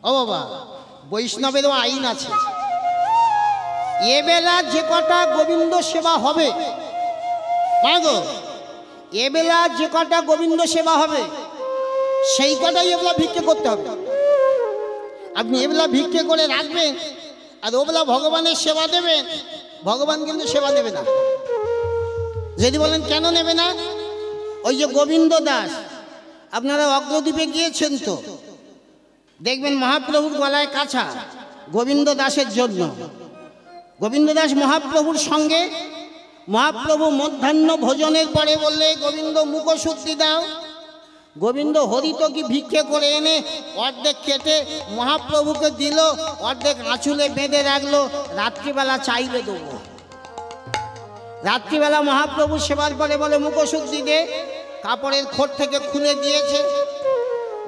[SPEAKER 4] ও বাবা, বৈষ্ণবেরও আইন আছে। এবেলা যে কটা গোবিন্দ সেবা হবে, মাগো এবেলা যে কটা গোবিন্দ সেবা হবে সেই কটাই এবেলা ভিক্ষে করতে হবে। আপনি এবেলা ভিক্ষে করে রাখবেন আর ওবেলা ভগবানের সেবা দেবেন, ভগবান কিন্তু সেবা নেবে না। যদি বলেন কেন নেবে না? ওই যে গোবিন্দ দাস, আপনারা অগ্রদ্বীপে গিয়েছেন তো, দেখবেন মহাপ্রভুর গলায় কাছা গোবিন্দ দাসের জন্য। গোবিন্দ দাস মহাপ্রভুর সঙ্গে, মহাপ্রভু মধ্যাহ্ন ভোজনের পরে বললে গোবিন্দ মুখশুদ্ধি দাও। গোবিন্দ হরিত কি ভিক্ষে করে এনে অর্ধেক কেটে মহাপ্রভুকে দিল, অর্ধেক আঁচলে বেঁধে রাখলো, রাত্রিবেলা চাইলে দেবো। রাত্রিবেলা মহাপ্রভু সেবার পরে বলে মুখশুদ্ধি দে, কাপড়ের খোট থেকে খুলে দিয়েছে।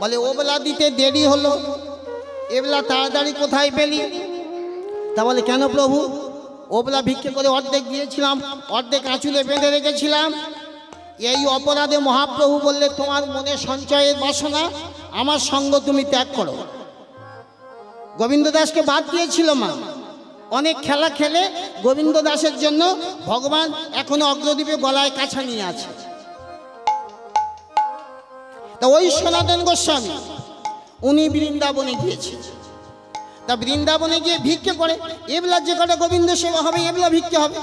[SPEAKER 4] বলে ওবেলা দিতে দেরি হলো, এবেলা তাড়াতাড়ি কোথায় পেলি? তা বলে কেন প্রভু, ওবেলা ভিক্ষে করে অর্ধেক দিয়েছিলাম, অর্ধেক আঁচলে বেঁধে রেখেছিলাম। এই অপরাধে মহাপ্রভু বললে তোমার মনে সঞ্চয়ের বাসনা, আমার সঙ্গ তুমি ত্যাগ করো। গোবিন্দ দাসকে বাদ দিয়েছিল মা। অনেক খেলা খেলে গোবিন্দ দাসের জন্য ভগবান এখনো অগ্রদ্বীপে গলায় কাছা নিয়ে আছে। তা ওই সনাতন গোস্বামী উনি বৃন্দাবনে গিয়েছেন। তা বৃন্দাবনে গিয়ে ভিক্ষে করে, এবেলা যে কটা গোবিন্দ সেবা হবে এবেলা ভিক্ষে হবে,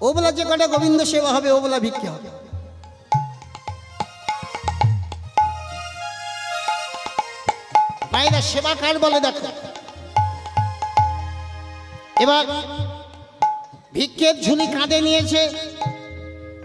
[SPEAKER 4] ওবেলা যে কটা গোবিন্দ সেবা হবে ওবেলা ভিক্ষে হবে। মায়েরা সেবা কার বলে দেখো? এবার ভিক্ষের ঝুলি কাঁধে নিয়েছে,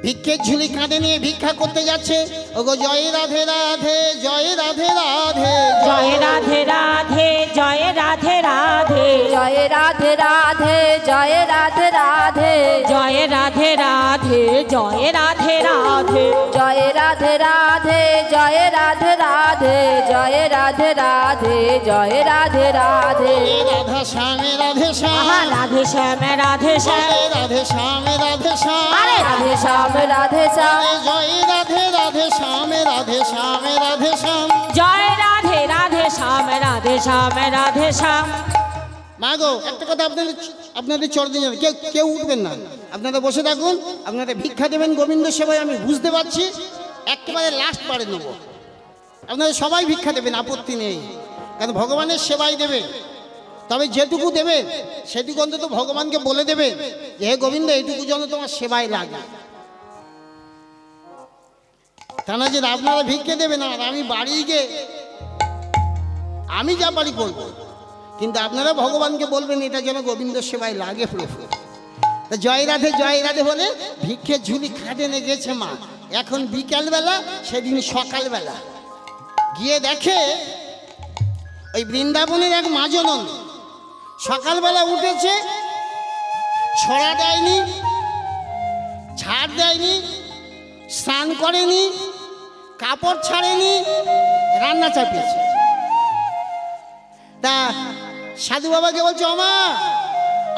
[SPEAKER 4] ভিক্ষের ঝুলি কাঁধে নিয়ে ভিক্ষা করতে যাচ্ছে। ওগো জয় রাধে রাধে, জয় রাধে রাধে,
[SPEAKER 2] জয় রাধে রাধে, জয় রাধে রাধে,
[SPEAKER 3] জয় রাধে রাধে, জয় রাধে রাধে,
[SPEAKER 2] জয় রাধে রাধে, জয় রাধে রাধে,
[SPEAKER 3] জয় রাধে রাধে, জয় রাধে রাধে, জয় রাধে রাধে, জয় রাধে রাধে।
[SPEAKER 4] রাধা শ্যামে রাধে শ্যাম,
[SPEAKER 2] আহা রাধে শ্যাম রাধে শ্যাম,
[SPEAKER 4] রাধে শ্যামে রাধে শ্যাম,
[SPEAKER 2] আরে
[SPEAKER 3] রাধে শ্যাম রাধে শ্যাম,
[SPEAKER 4] জয় রাধে রাধে শ্যামে রাধে শ্যামে রাধে শ্যাম।
[SPEAKER 2] জয় রাধে রাধে শ্যাম, রাধে শ্যাম রাধে শ্যাম।
[SPEAKER 4] মা গো, একটা কথা আপনাদের চড়তে যাবে, কেউ কেউ উঠবেন না, আপনারা বসে থাকুন। আপনারা ভিক্ষা দেবেন গোবিন্দ সেবায়, আমি বুঝতে পারছি। একেবারে লাস্ট পারে নেবো, আপনারা সবাই ভিক্ষা দেবেন, আপত্তি নেই, কারণ ভগবানের সেবাই দেবে। তবে যেটুকু দেবে সেটুকু অন্তত ভগবানকে বলে দেবে যে হে গোবিন্দ, এইটুকু যেন তোমার সেবায় লাগে। তা না যে আপনারা ভিক্ষে দেবেন আর আমি বাড়ি গিয়ে আমি যা পারি করবো, কিন্তু আপনারা ভগবানকে বলবেন এটা যেন গোবিন্দ সেবায় লাগে প্রভু। তা জয় রাধে বলে ভিক্ষের ঝুলি খাটে নিয়ে গেছে মা। এখন বিকালবেলা, সেদিন সকালবেলা গিয়ে দেখে ওই বৃন্দাবনের এক মাজনন সকালবেলা উঠেছে, ছড়া দেয়নি, ঝাড় দেয়নি, স্নান করেনি, কাপড় ছাড়েনি, রান্না চাপিয়েছে। তা সাধু বাবাকে বলছে, ওমা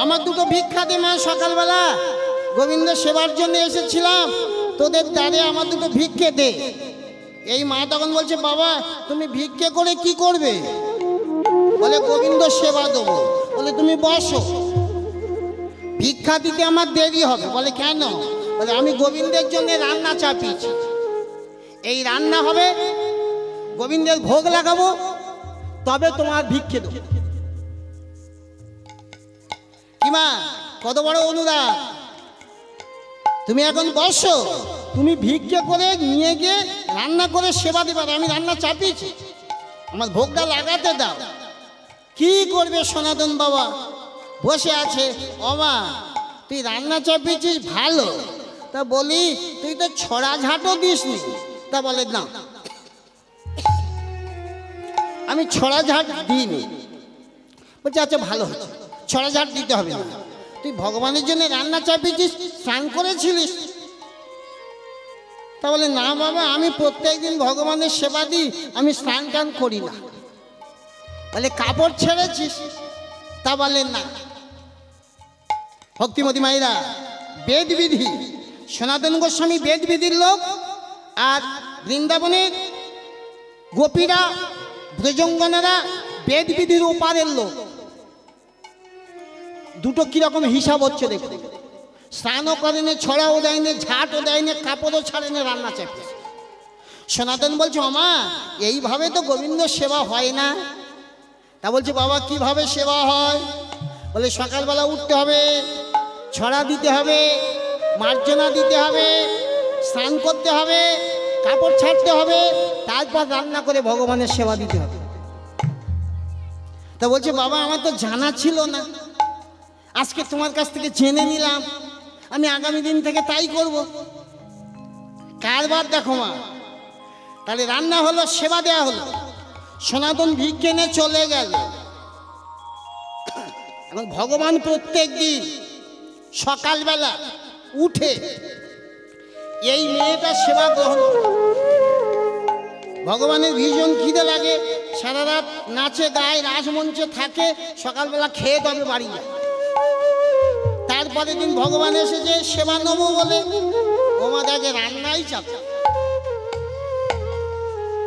[SPEAKER 4] আমার দুটো ভিক্ষা দে মা, সকালবেলা গোবিন্দ সেবার জন্য এসেছিলাম, তোদের দ্বারে আমার দুটো ভিক্ষে দে। এই মা তখন বলছে, বাবা তুমি ভিক্ষে করে কি করবে? বলে গোবিন্দ সেবা দেবো। বলে তুমি বসো, ভিক্ষা দিতে আমার দেরি হবে। বলে কেন? বলে আমি গোবিন্দের জন্য রান্না চাপিয়েছি, এই রান্না হবে, গোবিন্দের ভোগ লাগাবো, তবে তোমার ভিক্ষে দেবো। কি মা, কত বড় অনুরাগ! তুমি এখন বসো, তুমি ভিক্ষে করে নিয়ে গিয়ে রান্না করে সেবা দেবে, আমি রান্না চাপিয়েছি, আমার ভোগটা লাগাতে দাও। কি করবে সনাতন বাবা? বসে আছে। ওমা তুই রান্না চাপিয়েছিস ভালো, তা বলি তুই তো ছড়া ঝাঁটও দিসনি। তা বলে না, আমি ছড়া ঝাঁট দিইনি। বলছে আচ্ছা ভালো হচ্ছে, ছড়া ঝাঁট দিতে হবে না, তুই ভগবানের জন্য রান্না চাপিয়েছিস, স্নান করেছিলিস? তা বলে না বাবা, আমি প্রত্যেক দিন ভগবানের সেবা দিই, আমি স্নান টান করি না। বলে কাপড় ছেড়েছিস? তা বলে না। ভক্তিমতী মায়েরা, বেদবিধি, সনাতন গোস্বামী বেদবিধির লোক, আর বৃন্দাবনের গোপীরা ব্রজঙ্গনেরা বেদবিধির ওপারের লোক। দুটো কিরকম হিসাব হচ্ছে দেখুন। স্নানও করেনি, ছড়াও দেয়নি, ঝাঁটও দেয়নি, কাপড়ও ছাড়েনি, রান্না চাপে। সনাতন বলছে, ওমা এইভাবে তো গোবিন্দ সেবা হয় না। তা বলছে বাবা কিভাবে সেবা হয়? বলে সকালবেলা উঠতে হবে, ছড়া দিতে হবে, মার্জনা দিতে হবে, স্নান করতে হবে, কাপড় ছাড়তে হবে, তারপর রান্না করে ভগবানের সেবা দিতে হবে। তা বলছে বাবা আমার তো জানা ছিল না, আজকে তোমার কাছ থেকে জেনে নিলাম, আমি আগামী দিন থেকে তাই করব। কারবার দেখো মা, তাহলে রান্না হলো, সেবা দেয়া হলো, সনাতন ভিক্ষে নিয়ে চলে গেল। এবং ভগবান প্রত্যেক দিন সকালবেলা উঠে এই মেয়েটা সেবা গ্রহণ করে। ভগবানের ভীষণ খিদে লাগে, সারা রাত নাচে গায়ে, রাজমঞ্চে থাকে, সকালবেলা খেয়ে তবে বাড়ি যায়। তারপরে দিন ভগবান এসেছে সেবা নেবো বলে, ওমা দেখে রান্নাই চাপে।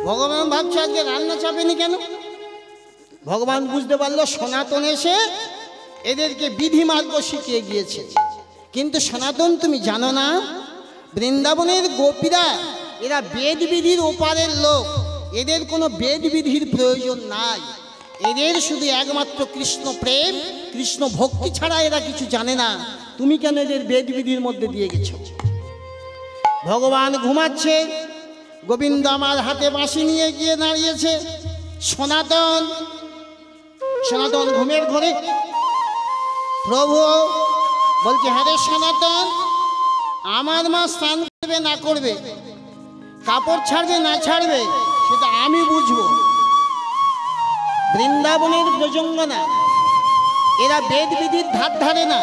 [SPEAKER 4] ভগবান ভাবছে আজকে রান্না চাপেনি কেন? ভগবান বুঝতে পারলো সনাতন এসে এদেরকে বিধি মার্গ শিখিয়ে গিয়েছে। কিন্তু সনাতন তুমি জানো না, বৃন্দাবনের গোপীরা এরা বেদ বিধির ওপারের লোক, এদের কোনো বেদ বিধির প্রয়োজন নাই। এদের শুধু একমাত্র কৃষ্ণ প্রেম, কৃষ্ণ ভক্তি ছাড়া এরা কিছু জানে না। তুমি কেন এদের বেদ বিধির মধ্যে দিয়ে গেছো? ভগবান ঘুমাচ্ছে, গোবিন্দ আমার হাতে বাঁশি নিয়ে গিয়ে দাঁড়িয়েছে। সনাতন ঘুমের ঘরে প্রভু বলছে, হ্যাঁ রে সনাতন, আমার মা স্নান করবে না করবে, কাপড় ছাড়বে না ছাড়বে, সেটা আমি বুঝবো। বৃন্দাবনের ব্রজঙ্গনা, এরা বেদ বিধির ধার ধারে না।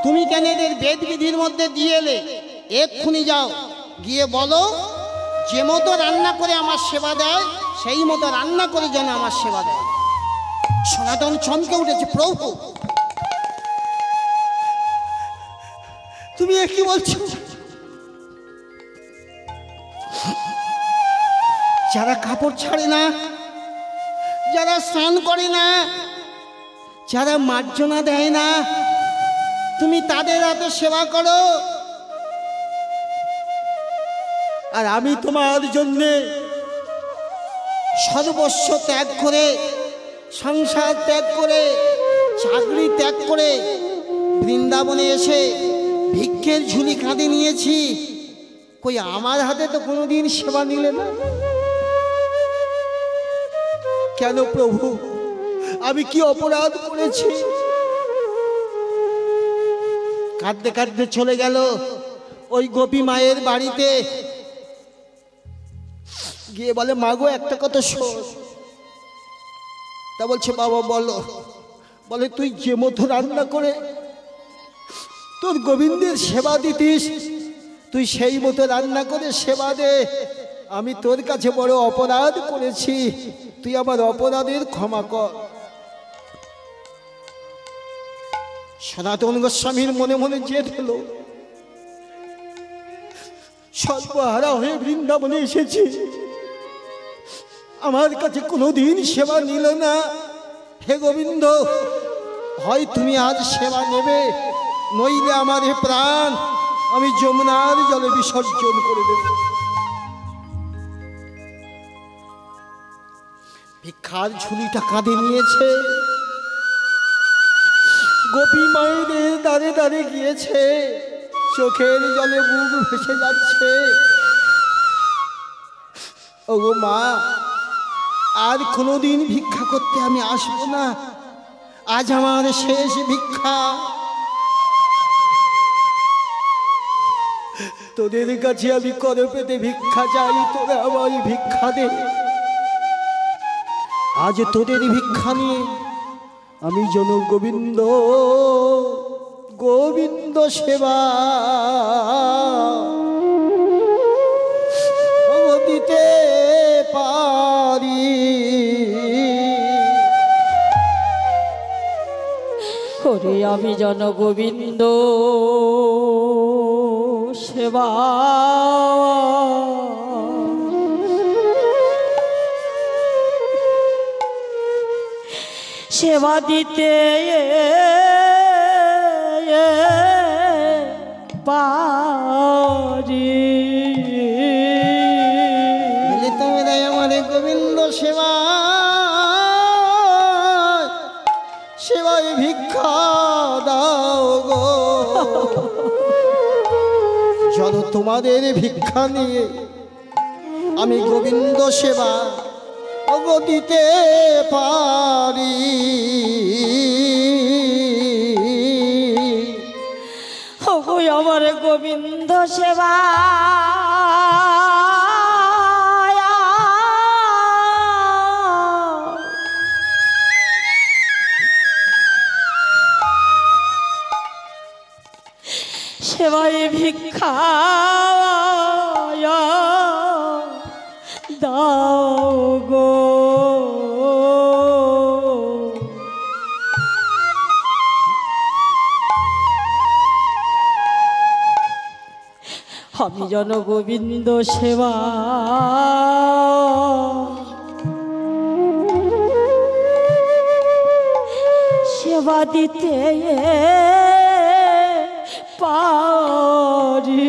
[SPEAKER 4] তুমি কেন এদের বেদ বিধির মধ্যে দিয়ে এলে? এক্ষুনি যাও, গিয়ে বলো যে মতো রান্না করে আমার সেবা দেয় সেই মতো রান্না করে যেন আমার সেবা দেয়। সনাতন চমকে উঠেছে, প্রভু তুমি কি বলছো? যারা কাপড় ছাড়ে না, যারা স্নান করে না, যারা মার্জনা দেয় না, তুমি তাদের হাতে সেবা করো, আর আমি তোমার জন্যে সর্বস্ব ত্যাগ করে, সংসার ত্যাগ করে, চাকরি ত্যাগ করে বৃন্দাবনে এসে ভিক্ষের ঝুলি কাঁধে নিয়েছি। কই আমার হাতে তো কোনোদিন সেবা নিলে না কেন প্রভু? আমি কি অপরাধ করেছি? কাঁদতে কাঁদতে চলে গেল ওই গোপী মায়ের বাড়িতে, গিয়ে বলে, মা গো একটা কথা শোন। তা বলছে, বাবা বলো। বলে, তুই যে মতো রান্না করে তোর গোবিন্দের সেবা দিতিস, তুই সেই মতো রান্না করে সেবা দে। আমি তোর কাছে বড় অপরাধ করেছি, তুই আমার অপরাধের ক্ষমা কর। সনাতন গোস্বামীর মনে মনে জেদ হলো, সর্বহারা হয়ে বৃন্দাবনে এসেছি, আমার কাছে কোনোদিন সেবা নিল না। হে গোবিন্দ, হয় তুমি আজ সেবা নেবে, নইলে আমার এ প্রাণ আমি যমুনার জলে বিসর্জন করে দেব। ভিক্ষার ঝুলিটা কাঁধে নিয়েছে, গোপী মায়েদের দাঁড়ে দাঁড়ে গিয়েছে, চোখের জলে বুক ভেসে যাচ্ছে। ও গো মা, আর কোনোদিন ভিক্ষা করতে আমি আসবো না, আজ আমার শেষ ভিক্ষা। তোদের কাছে আমি করে পেতে ভিক্ষা চাই, তোরা আমায় ভিক্ষা দে। আজ তোদের ভিক্ষা নিয়ে আমি যেন গোবিন্দ গোবিন্দ সেবা দিতে পারি।
[SPEAKER 2] ওরে আমি যেন গোবিন্দ সেবা সেবা দিতে পারি।
[SPEAKER 4] তোমরা আমার গোবিন্দ সেবা সেবায় ভিক্ষা দাও গো। যেন তোমাদের ভিক্ষা নিয়ে আমি গোবিন্দ সেবা দিতে পারি।
[SPEAKER 2] আমার গোবিন্দ সেবা সেবায় ভিক্ষা দাও গো। আমি যেন গোবিন্দ সেবা সেবা দিতে পারি।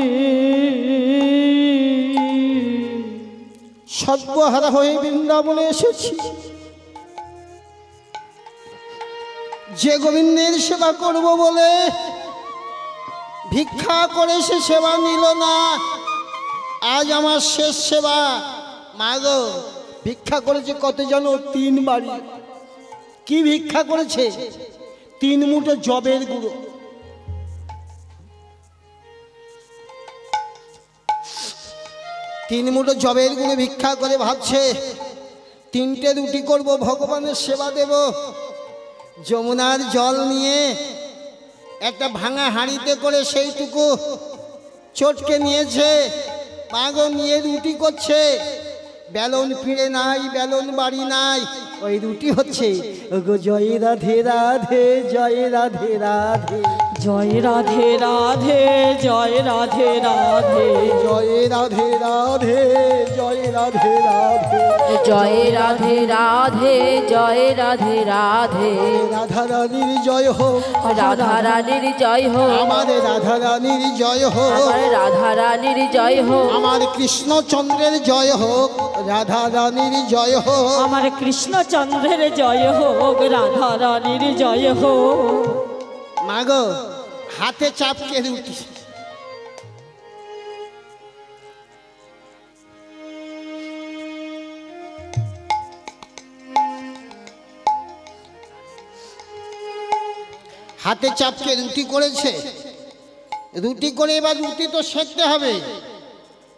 [SPEAKER 4] সর্বহারা হয়ে বৃন্দাবনে এসেছি, যে গোবিন্দের সেবা করব বলে ভিক্ষা করে সে সেবা নিল না। আজ আমার শেষ সেবা। মা গো, ভিক্ষা করেছে কত জানো? 3 বাড়ি। কি ভিক্ষা করেছে? 3 মুঠো জবের গুঁড়ো, 3 মুঠো জবের গুঁড়ো ভিক্ষা করে ভাবছে 3টে রুটি করব, ভগবানের সেবা দেব। যমুনার জল নিয়ে একটা ভাঙা হাঁড়িতে করে সেইটুকু চটকে নিয়েছে, পাগল নিয়ে রুটি করছে। বেলন ফিরে নাই, বেলন বাড়ি নাই, ওই রুটি হচ্ছে ওগো জয় রাধে রাধে, জয় রাধে রাধে,
[SPEAKER 2] জয় রাধে রাধে, জয় রাধে রাধে,
[SPEAKER 4] জয় রাধে রাধে, জয় রাধে রাধে,
[SPEAKER 3] জয় রাধে রাধে, জয় রাধে রাধে।
[SPEAKER 4] রাধা রানীর জয় হোক,
[SPEAKER 3] রাধা রানীর জয় হোক,
[SPEAKER 4] আমার রাধা রানীর জয় হোক,
[SPEAKER 3] আমার রাধা রানীর জয় হোক,
[SPEAKER 4] আমার কৃষ্ণচন্দ্রের জয় হোক, রাধা রানীর জয় হোক।
[SPEAKER 2] আমার কৃষ্ণচন্দ্রের জয় হোক, রাধা রানীর জয় হোক।
[SPEAKER 4] মাগো হাতে চাপকে রুটি, হাতে চাপকে রুটি করেছে। রুটি করে এবার রুটি তো সেঁকতে হবে,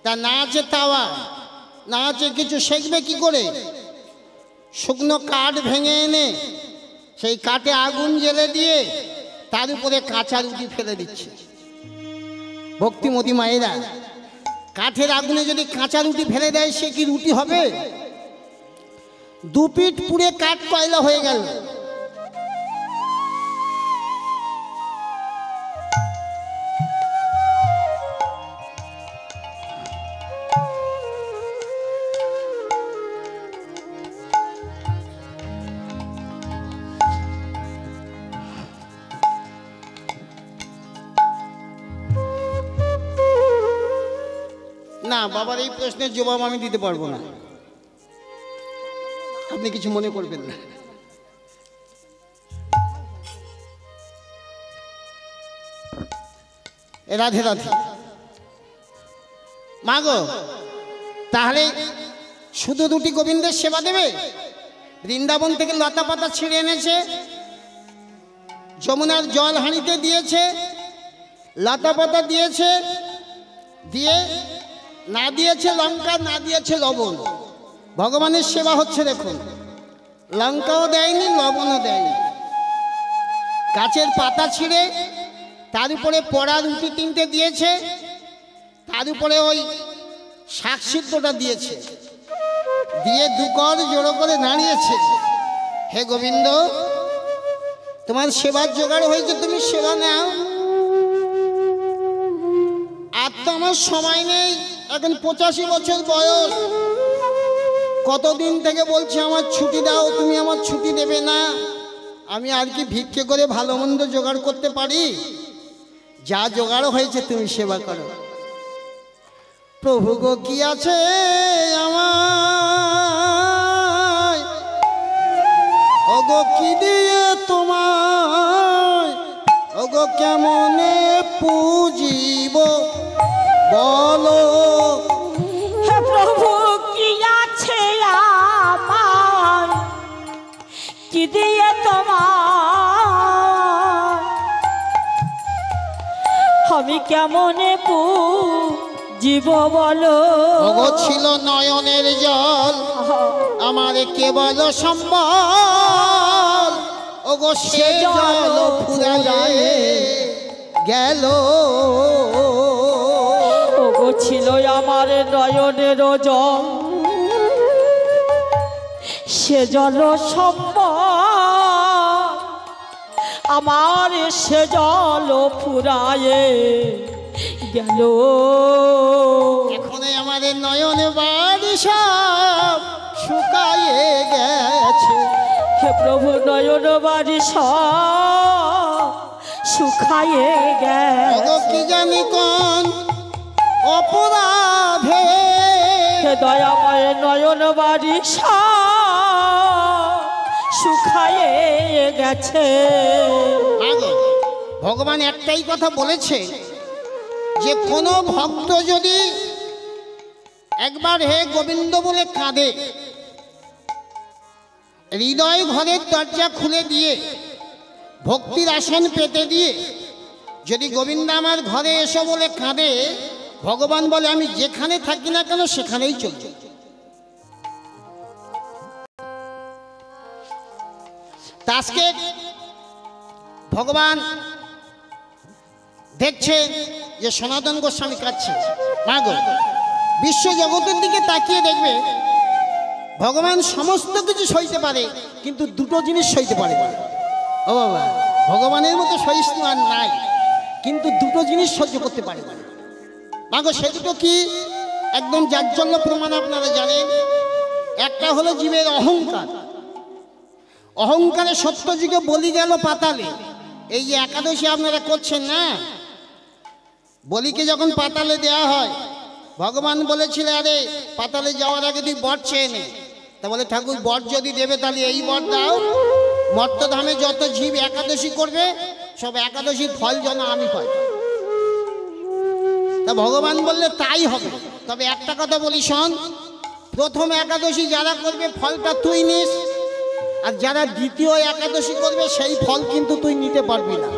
[SPEAKER 4] তা না আছে তাওয়া, না আছে কিছু, সেঁকবে কি করে? শুকনো কাঠ ভেঙে এনে সেই কাঠে আগুন জ্বেলে দিয়ে তার উপরে কাঁচা রুটি ফেলে দিচ্ছে। ভক্তিমতী মায়েরা, কাঠের আগুনে যদি কাঁচা রুটি ফেলে দেয় সে কি রুটি হবে? 2 পিঠ পুড়ে কাঠ কয়লা হয়ে গেল। না বাবার এই প্রশ্নের জবাব আমি দিতে পারবো না, আপনি কিছু মনে করবেন না। রাধে রাধে। মাগো তাহলে শুধু দুটি গোবিন্দের সেবা দেবে? বৃন্দাবন থেকে লতা পাতা ছিঁড়ে এনেছে, যমুনার জল হাঁড়িতে দিয়েছে, লতা পাতা দিয়েছে, দিয়ে না দিয়েছে লঙ্কা, না দিয়েছে লবণ। ভগবানের সেবা হচ্ছে দেখুন, লঙ্কাও দেয়নি, লবণও দেয়নি। গাছের পাতা ছিঁড়ে তার উপরে পড়া রুটি 3টে দিয়েছে, তার উপরে ওই শাক সিদ্ধটা দিয়েছে, দিয়ে 2 কর জোড়ো করে নাড়িয়েছে। হে গোবিন্দ, তোমার সেবার জোগাড় হয়েছে, তুমি সেবা নাও। আর তো আমার সময় নেই, এখন 85 বছর বয়স। কতদিন থেকে বলছি আমার ছুটি দাও, তুমি আমার ছুটি দেবে না। আমি আর কি ভিক্ষে করে ভালো মন্দ জোগাড় করতে পারি? যা জোগাড় হয়েছে তুমি সেবা করো। প্রভু গো কি আছে আমার, ওগো কি দিয়ে তোমায়, ওগো কেমনে পুজিব বলো।
[SPEAKER 2] হে প্রভু কি আছে আমার, কি দিয়ে তোমার, আমি কেমনে পুজিব বলো।
[SPEAKER 4] ওগো ছিল নয়নের জল আমার কেবল সম্বল, ওগো সে জল ফুরায়ে গেল।
[SPEAKER 2] ওগো ছিল আমার নয়নের জল, সে জল সম্বল, আমার সে জল ফুরায়ে গেল।
[SPEAKER 4] এখন আমাদের নয়ন বাড়ি সব শুকায়ে গেছে।
[SPEAKER 2] হে প্রভু নয়ন বাড়ি সব শুকায়ে
[SPEAKER 4] ওগো
[SPEAKER 2] গেছে।
[SPEAKER 4] কি জানি কোন অপরাধে,
[SPEAKER 2] হে দয়াময় নয়ন বাড়ি সব শুকায়ে গেছে।
[SPEAKER 4] মাগো, ভগবান একটাই কথা বলেছে যে কোনো ভক্ত যদি একবার হে গোবিন্দ বলে কাঁদে, হৃদয় ঘরের দরজা খুলে দিয়ে ভক্তির আসন পেতে দিয়ে যদি গোবিন্দ আমার ঘরে এসো বলে কাঁদে, ভগবান বলে আমি যেখানে থাকি না কেন সেখানেই চলবে। আজকে ভগবান দেখছে যে সনাতন গোস্বামী কাঁদছে। মা গো, বিশ্ব জগতের দিকে তাকিয়ে দেখবে ভগবান সমস্ত কিছু সইতে পারে, কিন্তু দুটো জিনিস সইতে পারে না। ও বাবা, ভগবানের মতো সহিষ্ণু আর নাই, কিন্তু দুটো জিনিস সহ্য করতে পারে না। মা গো, সে দুটো কি? একদম জাজ্জল্য প্রমাণ আপনারা জানেন। একটা হলো জীবের অহংকার। অহংকারে সত্যযুগে বলি গেল পাতালে। এই যে একাদশী আপনারা করছেন না, বলিকে যখন পাতালে দেয়া হয়, ভগবান বলেছিল আরে পাতালে যাওয়ার আগে তুই বর চেয়ে নে। তা বলে ঠাকুর বর যদি দেবে তাহলে এই বর দাও, মর্তধামে যত জীব একাদশী করবে সব একাদশীর ফল যেন আমি পাই। তা ভগবান বললে তাই হবে, তবে একটা কথা বলি শোন, প্রথম একাদশী যারা করবে ফলটা তুই নিস, আর যারা দ্বিতীয় একাদশী করবে সেই ফল কিন্তু তুই নিতে পারবি না।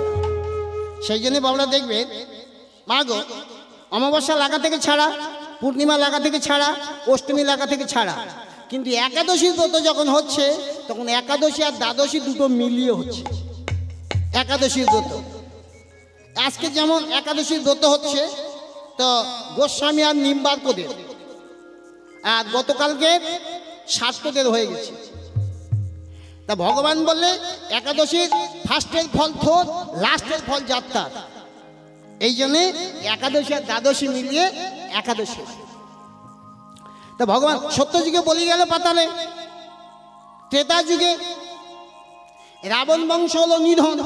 [SPEAKER 4] সেই জন্য বাবলা দেখবে মা গো, অমাবস্যা লাগা থেকে ছাড়া, পূর্ণিমা লাগা থেকে ছাড়া, অষ্টমী লাগা থেকে ছাড়া, কিন্তু একাদশীর ব্রত যখন হচ্ছে তখন একাদশী আর দ্বাদশী দুটো মিলিয়ে হচ্ছে একাদশীর ব্রত। আজকে যেমন একাদশীর ব্রত হচ্ছে, তো গোস্বামী আর নিম্বার্কদের, আর গতকালকে শাস্ত্রদের হয়ে গেছে। তা ভগবান বললে একাদশীর ফার্স্টের ফল থোর, লাস্টের ফল যাত্রার। এই জন্যে একাদশী আর দ্বাদশী মিলিয়ে একাদশী। তা ভগবান সত্যযুগে বলি গেল পাতালে, ত্রেতা যুগে রাবণ বংশ হলো নিধন,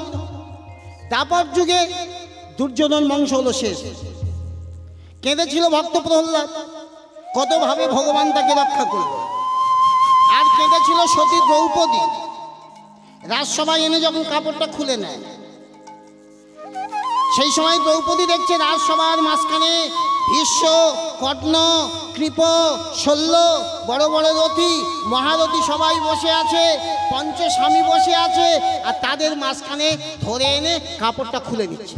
[SPEAKER 4] দ্বাপর যুগে দুর্যোধন বংশ হলো শেষ। কেঁদেছিল ভক্ত প্রহ্লাদ, কতভাবে ভগবান তাকে রক্ষা করল। আর কেঁদেছিল সতী দ্রৌপদী, রাজসভায় এনে যখন কাপড়টা খুলে নেয়, সেই সময় দ্রৌপদী দেখছে রাজসভার মাঝখানে ভীষ্ম, কর্ণ, কৃপ, শল্য, বড় বড় রথী, মহারথী সবাই বসে আছে, পঞ্চস্বামী বসে আছে, আর তাদের মাঝখানে ধরে এনে কাপড়টা খুলে দিচ্ছে।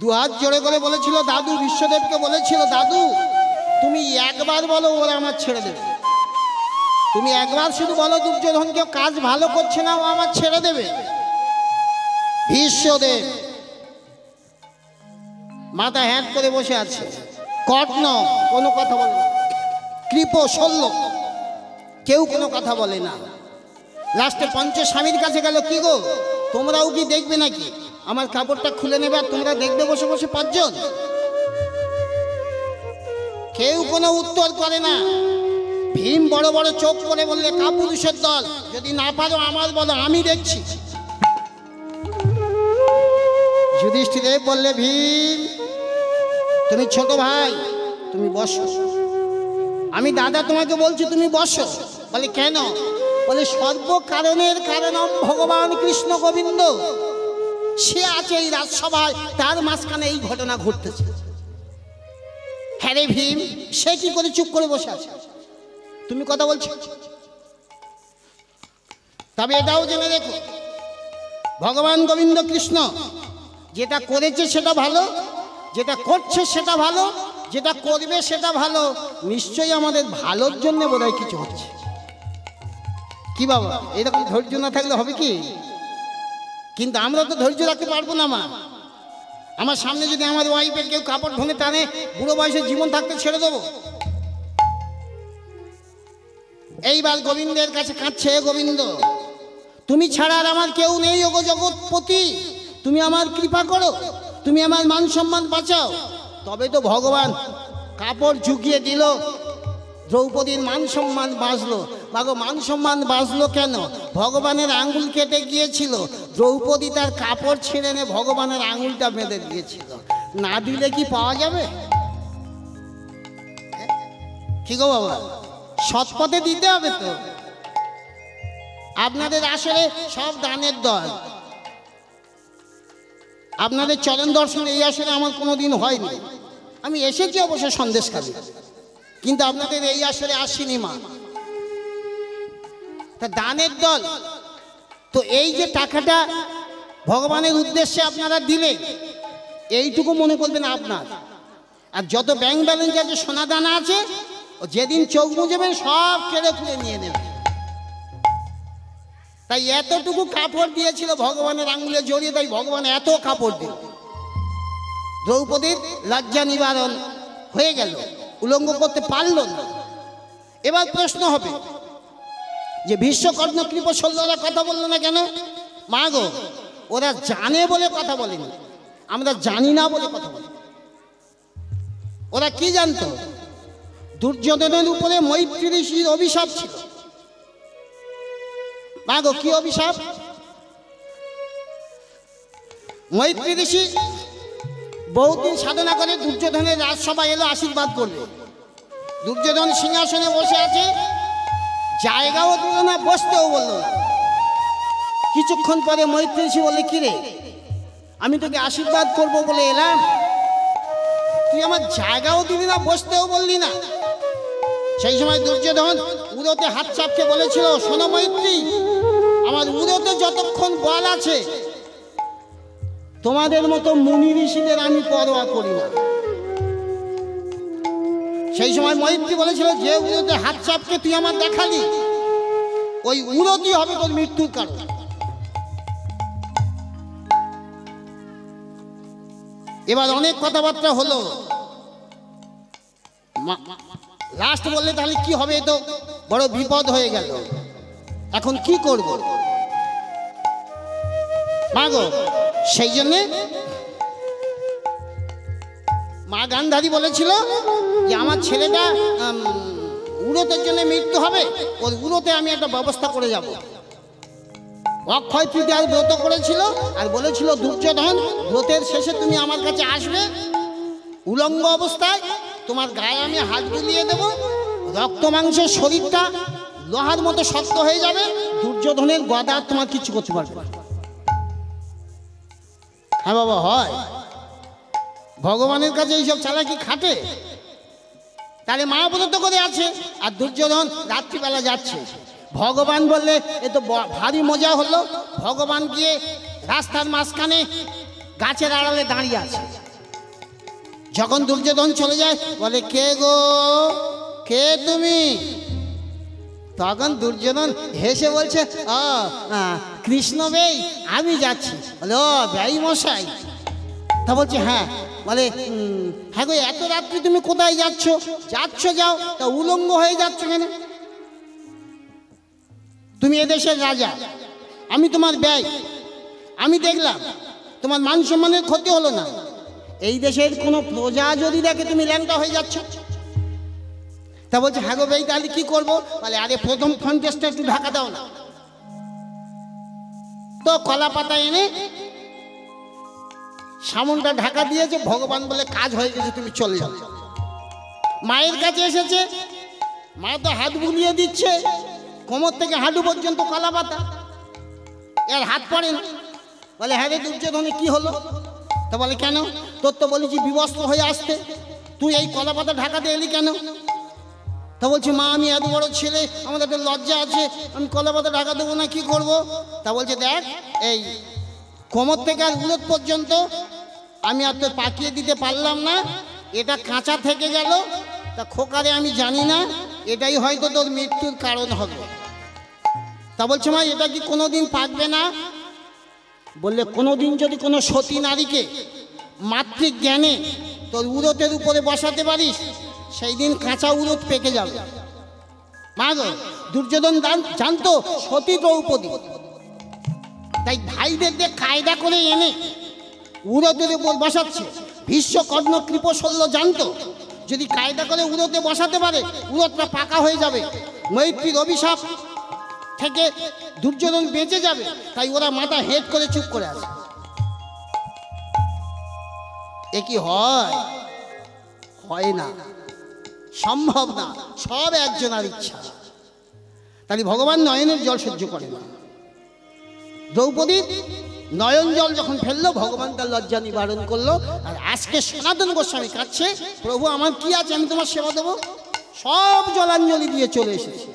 [SPEAKER 4] দুহাত জোরে করে বলেছিল দাদু, বিশ্বদেবকে বলেছিল দাদু তুমি একবার বলো ওরা আমার ছেড়ে দেবে, তুমি একবার শুধু বলো দুর্যোধনকে কাজ ভালো করছে না, ও আমার ছেড়ে দেবে। বিশ্বদেব মাথা হ্যাট করে বসে আছে, কর্ণ কোনো কথা বলে না, কৃপ, শল্য কেউ কোনো কথা বলে না। লাস্টে পঞ্চস্বামীর কাছে গেল, কি গো তোমরাও কি দেখবে নাকি? আমার কাপড়টা খুলে নেবে আর তোমরা দেখবে বসে বসে পাঁচজন। কেউ কোনো উত্তর করে না। ভীম বড় বড় চোখ করে বললে, কাপুরুষের দল, যদি না পারো আমার বলো, আমি দেখছি। যুধিষ্ঠির বললে, ভীম তুমি ছোট ভাই, তুমি বসো। আমি দাদা তোমাকে বলছি তুমি বসো। বলে কেন? বলে সর্বকারণের কারণম ভগবান কৃষ্ণ গোবিন্দ, সে আছে এই রাজসভায়, তার মাঝখানে এই ঘটনা ঘটতেছে। হ্যাঁ রে ভীম, সে কি করে চুপ করে বসে আছে? তুমি কথা বলছো। তবে এটাও জেনে দেখো, ভগবান গোবিন্দ কৃষ্ণ যেটা করেছে সেটা ভালো, যেটা করছে সেটা ভালো, যেটা করবে সেটা ভালো। নিশ্চয়ই আমাদের ভালোর জন্য বোধহয় কিছু হচ্ছে। কি বাবা, এরকম ধৈর্য না থাকলে হবে কি? কিন্তু আমরা তো ধৈর্য রাখতে পারবো না। মা, আমার সামনে যদি আমার ওয়াইফের কেউ কাপড় ভেঙে টানে, বুড়ো বয়সে জীবন থাকতে ছেড়ে দেবো? এইবার গোবিন্দের কাছে কাঁদছে, গোবিন্দ তুমি ছাড়া আর আমার কেউ নেই, ওগো জগৎপতি, তুমি আমার কৃপা করো, তুমি আমার মান সম্মান বাঁচাও। তবে তো ভগবান কাপড় ঝুঁকিয়ে দিল, দ্রৌপদীর মান সম্মান বাঁচলো। বাগো, মান সম্মান বাঁচলো কেন? ভগবানের আঙুল কেটে গিয়েছিল, দ্রৌপদী তার কাপড় ছিঁড়ে এনে ভগবানের আঙুলটা বেঁধে দিয়েছিল। না দিলে কি পাওয়া যাবে? কি গো বাবা, সৎপথে দিতে হবে তো। আপনাদের আসলে সব দানের দল, আপনাদের চরণ দর্শন এই আসলে আমার কোনোদিন হয়নি। আমি এসেছি অবশ্য সন্দেশখালী, কিন্তু আপনাদের এই আসলে আসিনি। মা, তা দানের দল, তো এই যে টাকাটা ভগবানের উদ্দেশ্যে আপনারা দিলেন, এইটুকু মনে করবেন আপনার। আর যত ব্যাংক ব্যালেন্স আছে, সোনা দানা আছে, যেদিন চোখ বুঝবেন সব কেড়ে খুলে নিয়ে নেবে। তাই এতটুকু কাপড় দিয়েছিল ভগবানের আঙুলে জড়িয়ে, তাই ভগবান এত কাপড় দিল। দ্রৌপদীর লজ্জা নিবারণ হয়ে গেল, উলঙ্গ করতে পারল না। এবার প্রশ্ন হবে যে ভীষ্মকর্ণ কৃপ শল্যরা কথা বললো না কেন? মা গো, ওরা জানে বলে কথা বলেনি, আমরা জানি না বলে কথা বলি। ওরা কি জানতো? দুর্যোধনের উপরে মৈত্রী ঋষির অভিশাপ ছিল। মা গো, কি অভিশাপ? মৈত্রী ঋষি বহুদিন সাধনা করে দুর্যোধনের রাজসভা এলো আশীর্বাদ করবে। দুর্যোধন সিংহাসনে বসে আছে, জায়গাও দিল না, বসতেও বললো না। কিছুক্ষণ পরে মৈত্রী ঋষি বললে, কিরে, আমি তোকে আশীর্বাদ করব বলে এলাম, তুই আমার জায়গাও দিলি না, বসতেও বললি না। সেই সময় দুর্যোধন উরোতে হাত চাপকে বলেছিল, শোনো মৈত্রী, আমার উরোতে যতক্ষণ বল আছে, তোমাদের মতো মুনি ঋষিদের আমি পরোয়া করি না। সেই সময় মৈত্রী বলেছিল, যে উরোতে হাত চাপকে তুই আমার দেখালি, ওই উরোটি হবে তোর মৃত্যুর কারণ। এবার অনেক কথাবার্তা হলো, লাস্ট বললে তাহলে কি হবে, তো বড় বিপদ হয়ে গেল, এখন কি করব মা গো? সেই জন্যে মা গান্ধারী বলেছিল যে আমার ছেলেটা উড়োতের জন্য মৃত্যু হবে, ওর উড়োতে আমি একটা ব্যবস্থা করে যাব। অক্ষয় তৃতীয়ার ব্রত করেছিল আর বলেছিল, দুর্যোধন, ব্রতের শেষে তুমি আমার কাছে আসবে, উলঙ্গ অবস্থায় তোমার গায়ে আমি হাত বুলিয়ে দেব, রক্ত মাংসের শরীরটা লোহার মতো শক্ত হয়ে যাবে, দুর্যোধনের গদা তোমার কিছু করতে পারবে না। হ্যাঁ বাবা, হয়। ভগবানের কাছে এইসব চালাকি খাটে। তাহলে মায়াব্রত করে আছে, আর দুর্যোধন রাত্রিবেলা যাচ্ছে। ভগবান বললে এ তো ভারী মজা হলো। ভগবান গিয়ে রাস্তার মাঝখানে গাছের আড়ালে দাঁড়িয়ে আছে। যখন দুর্যোধন চলে যায়, বলে, কে গো, কে তুমি? তখন দুর্যোধন হেসে বলছে, কৃষ্ণ বেই, আমি যাচ্ছি। বলে, ও ব্যয় মশাই। তা বলছে, হ্যাঁ। বলে, হ্যাঁ গো, এত রাত্রি তুমি কোথায় যাচ্ছ? যাও, তা উলঙ্গ হয়ে যাচ্ছ কেন? তুমি এদেশের রাজা, আমি তোমার ব্যয়, আমি দেখলাম তোমার মান সম্মানের ক্ষতি হলো না। এই দেশের কোনো প্রজা যদি দেখে তুমি ল্যাংটা হয়ে যাচ্ছ। তা বলছে, হ্যাঁ গো ভাই, তাহলে কি করবো? বলে, আরে প্রথম ফ্রন্টেজটা একটু ঢাকা দাও না। তো কলা পাতা এনে সামনটা ঢাকা দিয়েছে। ভগবান বলে, কাজ হয়ে গেছে, তুমি চলে যাও। মায়ের কাছে এসেছে, মা তো হাত বুলিয়ে দিচ্ছে, কোমর থেকে হাঁটু পর্যন্ত কলা পাতা, এর হাত পড়ে না। বলে, হ্যাঁ রে দুর্যোধনে, কি হলো? তা বলে, কেন? তোর তো বলেছি বিবস্ত্র হয়ে আসতে, তুই এই কলা পাতা ঢাকাতে এলি কেন? তা বলছে, মা, আমি এত বড় ছেলে, আমাদের একটা লজ্জা আছে, আমি কলা পাতা ঢাকা দেবো না, কি করব? তা বলছে, দেখ, এই কোমর থেকে আর উলট পর্যন্ত আমি আর তোর পাকিয়ে দিতে পারলাম না, এটা কাঁচা থেকে গেল। তা খোকারে, আমি জানি না, এটাই হয়তো তোর মৃত্যুর কারণ হবে। তা বলছে, মা, এটা কি কোনোদিন পাকবে না? বললে, কোনোদিন যদি কোনো সতী নারীকে মাতৃজ্ঞানে তোর উরতের উপরে বসাতে পারিস, সেই দিন কাঁচা উরত পেকে যাবে। মা গো, দুর্যোধন জানতো সতী দ্রৌপদী, তাই ভাইদের দিয়ে কায়দা করে এনে উরতের উপর বসাচ্ছে। ভীষ্মকর্ণ কৃপ শল্য জানতো যদি কায়দা করে উরতে বসাতে পারে, উরতটা পাকা হয়ে যাবে, মৈত্রীর অভিশাপ থেকে দুর্যোধন বেঁচে যাবে। তাই ওরা মাথা হেট করে চুপ করে আছে। এ কি হয়? হয় না, সম্ভব না, সব একজনের ইচ্ছা। তাহলে ভগবান নয়নের জল সহ্য করে না। দ্রৌপদীর নয়ন জল যখন ফেললো, ভগবান তার লজ্জা নিবারণ করলো। আর আজকে সনাতন গোস্বামী কাছে, প্রভু আমার কি আছে, আমি তোমার সেবা দেবো, সব জলাঞ্জলি দিয়ে চলে এসেছি।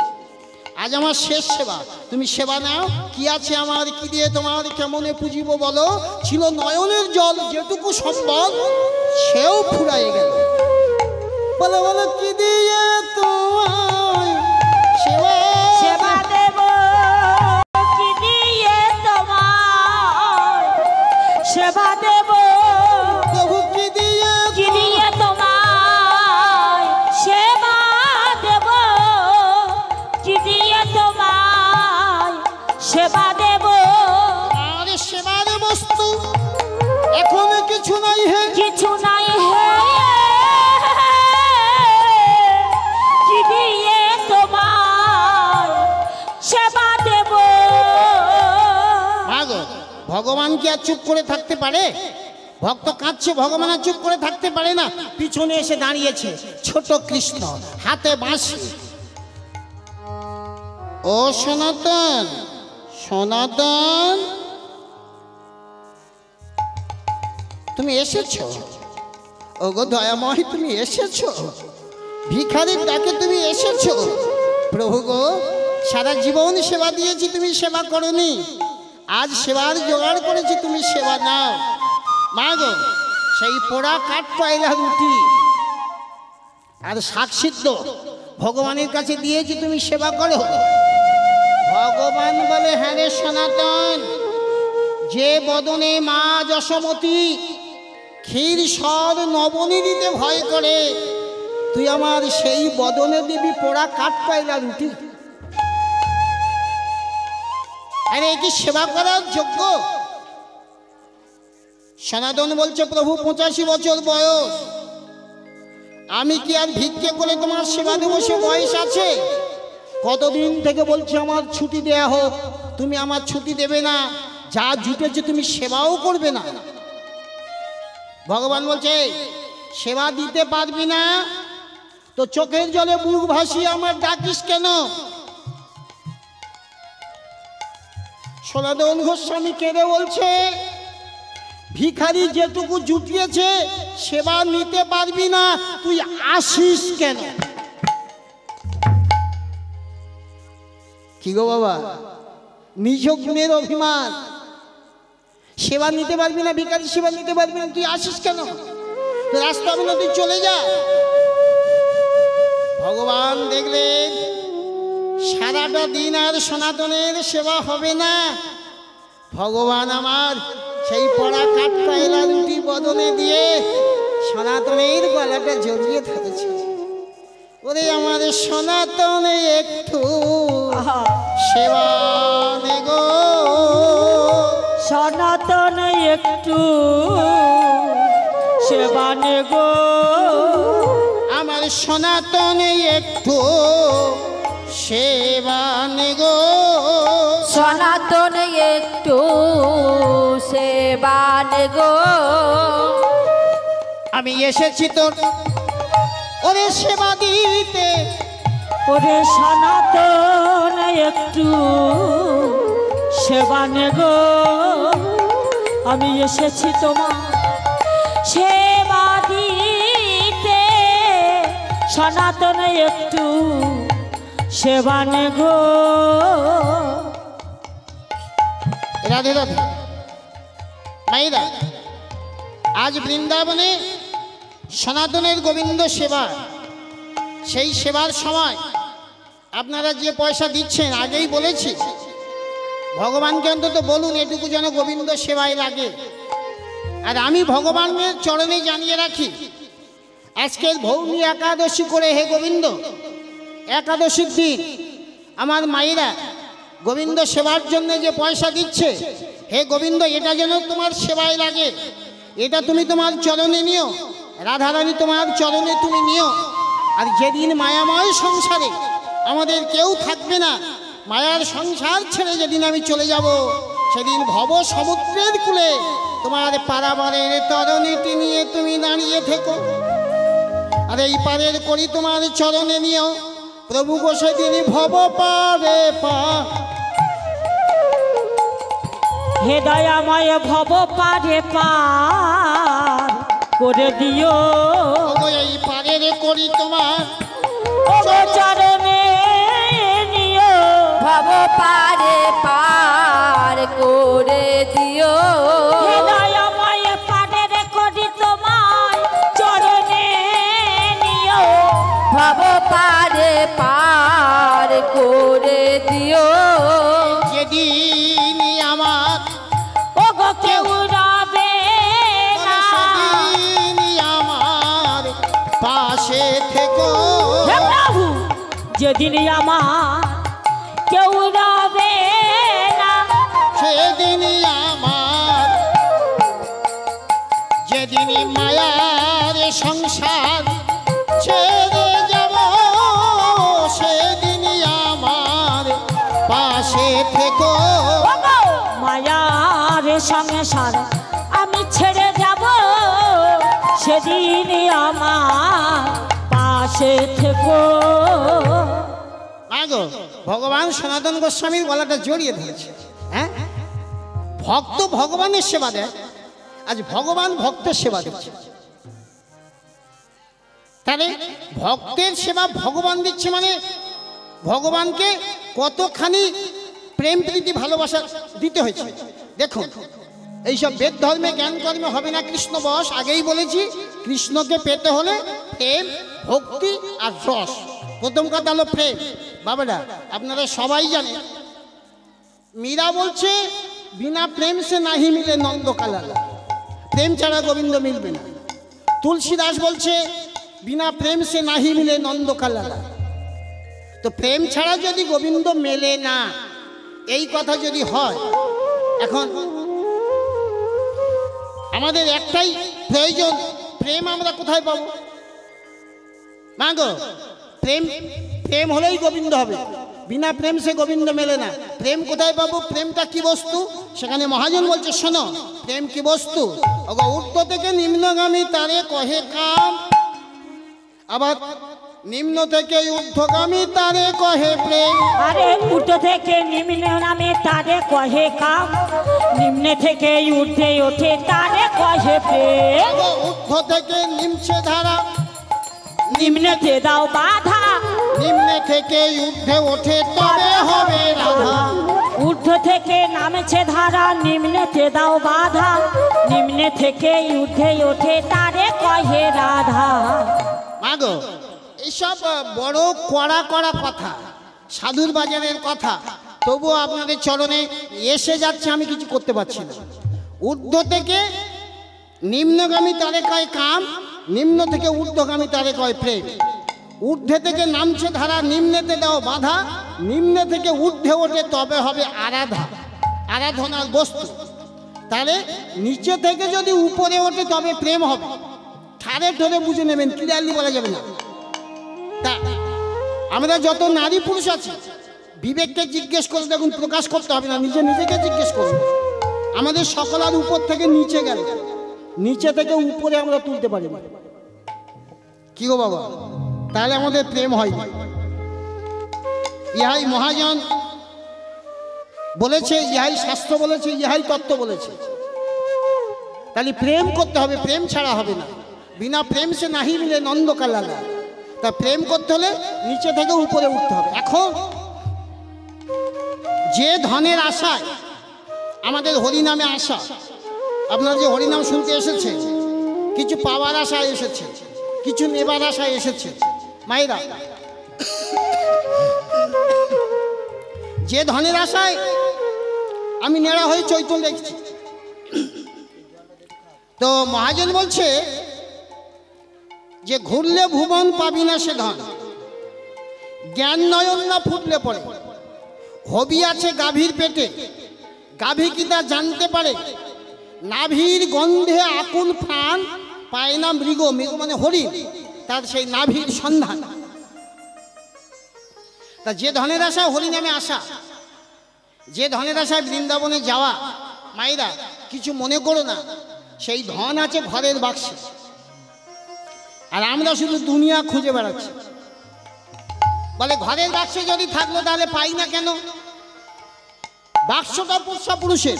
[SPEAKER 4] আজ আমার শেষ সেবা, তুমি সেবা নাও। কি আছে আমার, কি দিয়ে তোমার কেমনে পুজিব বলো? ছিল নয়নের জল, যেটুকু সম্বল সেও ফুরাইয়ে গেল। বলো বলো কি দিয়ে তোমায় সেবা
[SPEAKER 2] সেবা দেব, কি দিয়ে তোমায় সেবা দেব,
[SPEAKER 4] প্রভু কি দিয়ে
[SPEAKER 2] কি দিয়ে তোমায় সেবা দেব, কি দিয়ে তোমায় সেবা দেব।
[SPEAKER 4] আর সেবার বস্তু এখন কিছু নাই হে,
[SPEAKER 2] কিছু নাই হে, কি দিয়ে তোমায় সেবা দেব।
[SPEAKER 4] মাগো ভগবান কি আর চুপ করে থাকতে পারে? ভক্ত কাঁদছে, ভগবান আর চুপ করে থাকতে পারে না। পিছনে এসে দাঁড়িয়েছে ছোট কৃষ্ণ, হাতে বাঁশি। ও সনাতন, সনাতন তুমি এসেছো? ওগো দয়াময় তুমি এসেছো? ভিখারির ডাকে তুমি এসেছো? প্রভু গো, সারা জীবন সেবা দিয়েছি, তুমি সেবা করনি। আজ সেবার জোগাড় করেছি, তুমি সেবা নাও। মা গো, সেই পোড়া কাঠ কয়লা রুটি আর শাক সিদ্ধ ভগবানের কাছে দিয়েছি, তুমি সেবা করো। ভগবান বলে, হ্যাঁ রে সনাতন, যে বদনে মা যশোমতী ক্ষীর সর নবনী দিতে ভয় করে, তুই আমার সেই বদনে দিবি পোড়া কাঠ কয়লা রুটি? আরে কি সেবা করার যোগ্য? সনাতন বলছে, প্রভু 85 বছর বয়স, আমি কি আর ভিক্ষে করে তোমার সেবা দেবো? সে বয়স আছে। কতদিন থেকে বলছি আমার ছুটি দেয়া হোক, তুমি আমার ছুটি দেবে না। যা জুটেছে তুমি সেবাও করবে না। ভগবান বলছে, সেবা দিতে পারবি না তো চোখের জলে বুক ভাসিয়ে আমার ডাকিস কেন? সনাতন গোস্বামী কেঁদে বলছে, ভিখারি যেটুকু জুটিয়েছে সেবা নিতে পারবি না, তুই আসিস কেন? কি গো বাবা, নিজ গুণের অভিমান। সেবা নিতে পারবি না, ভিখারি সেবা নিতে পারবি না, তুই আসিস কেন? রাস্তা হলো তুই চলে যা। ভগবান দেখলেন সারাটা দিন আর সনাতনের সেবা হবে না। ভগবান আমার সেই পড়া কাঠ কয়লা রুটি বদলে দিয়ে সনাতনের গলাটা জড়িয়ে ধরেছে। ওরে আমার সনাতনে একটু সেবা দে গো,
[SPEAKER 2] সনাতন একটু সেবা নে গো,
[SPEAKER 4] আমার সনাতনে একটু সেবা নে গো,
[SPEAKER 3] সনাতন একটু সেবা নে গো।
[SPEAKER 4] আমি এসেছি তোর ওরে সেবা দিতে।
[SPEAKER 2] ওরে সনাতন একটু সেবা নে গো, আমি এসেছি তোমার সেবা দিতে। সনাতন একটু সেবা নে গো।
[SPEAKER 4] রাধে রাধে মাইরা, আজ বৃন্দাবনে সনাতনের গোবিন্দ সেবা, সেই সেবার সময় আপনারা যে পয়সা দিচ্ছেন, আগেই বলেছি ভগবানকে অন্তত বলুন এটুকু যেন গোবিন্দ সেবায় লাগে। আর আমি ভগবানের চরণে জানিয়ে রাখি, আজকের ভৌমি একাদশী করে, হে গোবিন্দ, একাদশীর দিন আমার মায়েরা গোবিন্দ সেবার জন্য যে পয়সা দিচ্ছে, হে গোবিন্দ এটা যেন তোমার সেবায় লাগে। এটা তুমি তোমার চরণে নিও, রাধারানী তোমার চরণে তুমি নিও। আর যেদিন মায়াময় সংসারে আমাদের কেউ থাকবে না, মায়ার সংসার ছেড়ে যেদিন আমি চলে যাব, সেদিন ভব সমুদ্রের কূলে তোমার পারাবারের তরণীটি নিয়ে তুমি দাঁড়িয়ে থেকো। আর এই পারের করি তোমার চরণে নিও প্রভু গো, সেদিন ভব পারে পা।
[SPEAKER 2] হে দয়াময় ভব পারে পার করে দিও,
[SPEAKER 4] এই পারের করি তোমার
[SPEAKER 2] চরণে নিও।
[SPEAKER 3] পারে পার করে দিও
[SPEAKER 2] হৃদয়ময় পারের করি তোমায় চরণে নিও
[SPEAKER 3] ভব পারে পার করে দিও
[SPEAKER 4] যেদিন আমার
[SPEAKER 2] ওগো কেউ রবে না
[SPEAKER 4] সেদিন আমার পাশে থেকো
[SPEAKER 2] হে প্রভু যেদিন আমার কেউ রবে না
[SPEAKER 4] সেদিন আমার যেদিন মায়ার সংসার ছেড়ে যাব সেদিন আমার পাশে থেকো
[SPEAKER 2] ওগো মায়ার সংসার আমি ছেড়ে যাব সেদিন আমার পাশে থেকো
[SPEAKER 4] আগো ভগবান সনাতন গোস্বামীর গলাটা জড়িয়ে ধরেছে। হ্যাঁ, ভক্ত ভগবানের সেবা দেয়, আজ ভগবান ভক্তের সেবা দিচ্ছে। তাহলে ভক্তের সেবা ভগবান দিচ্ছে মানে ভগবানকে কতখানি প্রেম প্রীতি ভালোবাসা দিতে হয়েছে। দেখুন, এইসব বেদ ধর্মে জ্ঞান কর্মে হবে না কৃষ্ণ বশ। আগেই বলেছি, কৃষ্ণকে পেতে হলে প্রেম, ভক্তি আর রস। প্রথম কথা হলো প্রেম। বাবারা, আপনারা সবাই জানেন, মীরা বলছে বিনা প্রেম সে নাহি মিলে নন্দ কালালা, প্রেম ছাড়া গোবিন্দ মিলবে না। তুলসী দাস বলছে বিনা প্রেম সে নাহি মিলে নন্দ কালালা। তো প্রেম ছাড়া যদি গোবিন্দ মেলে না, এই কথা যদি হয়, এখন আমাদের একটাই প্রয়োজন, প্রেম আমরা কোথায় পাবো? মা গো, প্রেম প্রেম হলেই গোবিন্দ হবে, বিনা প্রেম সে গোবিন্দ মেলে না। প্রেম কোথায় পাবো? প্রেমটা কি বস্তু? সেখানে মহাজন বলছে, শোনো, প্রেম কি বস্তু? ঊর্ধ্ব থেকে নিম্নগামী তারে কহে কাম, আবার নিম্ন থেকে ঊর্ধ্বগামী তারে কহে প্রেম।
[SPEAKER 2] আরে উঠে থেকে নিম্ন নামে তারে কহে কাম, নিম্নে থেকে ঊর্ধ্বে ওঠে তারে কহে প্রেম।
[SPEAKER 4] ঊর্ধ্ব থেকে নিমছে ধারা,
[SPEAKER 2] নিম্নেতে দাও বাধা,
[SPEAKER 4] নিম্নে থেকে ঊর্ধ্বে ওঠে তবে হবে রাধা।
[SPEAKER 2] ঊর্ধ্ব থেকে নামছে ধারা, নিম্নেতে দাও বাধা, নিম্নে থেকে ঊর্ধ্বে ওঠে তারে কহে রাধা।
[SPEAKER 4] মাগো, এইসব বড় কড়া কড়া কথা, সাধুর বাজারের কথা, তবুও আপনাদের চরণে এসে যাচ্ছে, আমি কিছু করতে পারছি না। ঊর্ধ্ব থেকে নিম্নগামী তারে কয় কাম, নিম্ন থেকে ঊর্ধ্বগামী তারে কয় প্রেম। ঊর্ধ্বে থেকে নামছে ধারা, নিম্নেতে দাও বাধা, নিম্নে থেকে ঊর্ধ্বে ওঠে তবে হবে আরাধা, আরাধনার বস্তু। তাহলে নিচে থেকে যদি উপরে ওঠে তবে প্রেম হবে। ঠারে ঠরে বুঝে নেবেন, ক্লিয়ারলি বলা যাবে না। তা আমরা যত নারী পুরুষ আছি, বিবেককে জিজ্ঞেস করে দেখুন, প্রকাশ করতে হবে না, নিজে নিজেকে জিজ্ঞেস করুন। আমাদের সকলার উপর থেকে নিচে গেল, নিচে থেকে উপরে আমরা তুলতে পারি না। কি গো বাবা, তাহলে আমাদের প্রেম হয় না। ইহাই মহাজন বলেছে, ইহাই শাস্ত্র বলেছে, ইহাই তত্ত্ব বলেছে। তাহলে প্রেম করতে হবে, প্রেম ছাড়া হবে না। বিনা প্রেম সে নাহি মিলে নন্দ কালালা। তা প্রেম করতে হলে নিচে থেকে উপরে উঠতে হবে। এখন যে ধনের আশায় আমাদের হরিনামে আসা, আপনারা যে হরিনাম শুনতে এসেছে, কিছু পাওয়ার আশায় এসেছে, কিছু নেবার আশায় এসেছে। মায়েরা, যে ধনের আশায় আমি নেড়া হয়ে চৈতন্য দেখছি, তো মহাজন বলছে যে ঘুরলে ভুবন পাবি না সে ধন, জ্ঞান নয়ন না ফুটলে পড়ে। হবি আছে গাভীর পেটে, গাভী কি তা জানতে পারে? নাভির গন্ধে আকুল প্রাণ পায় না মৃগ, মৃগ মানে হরিণ, তার সেই নাভির সন্ধান। তা যে ধনের আশায় হরিনামে আসা, যে ধনের আশায় বৃন্দাবনে যাওয়া, মায়েরা কিছু মনে করো না, সেই ধন আছে ঘরের বাক্সে। আর আমরা শুধু দুনিয়া খুঁজে বেড়াচ্ছি। বলে ঘরের বাক্সে যদি থাকলো তাহলে পাই না কেন? বাক্সটা পুরুষা পুরুষের,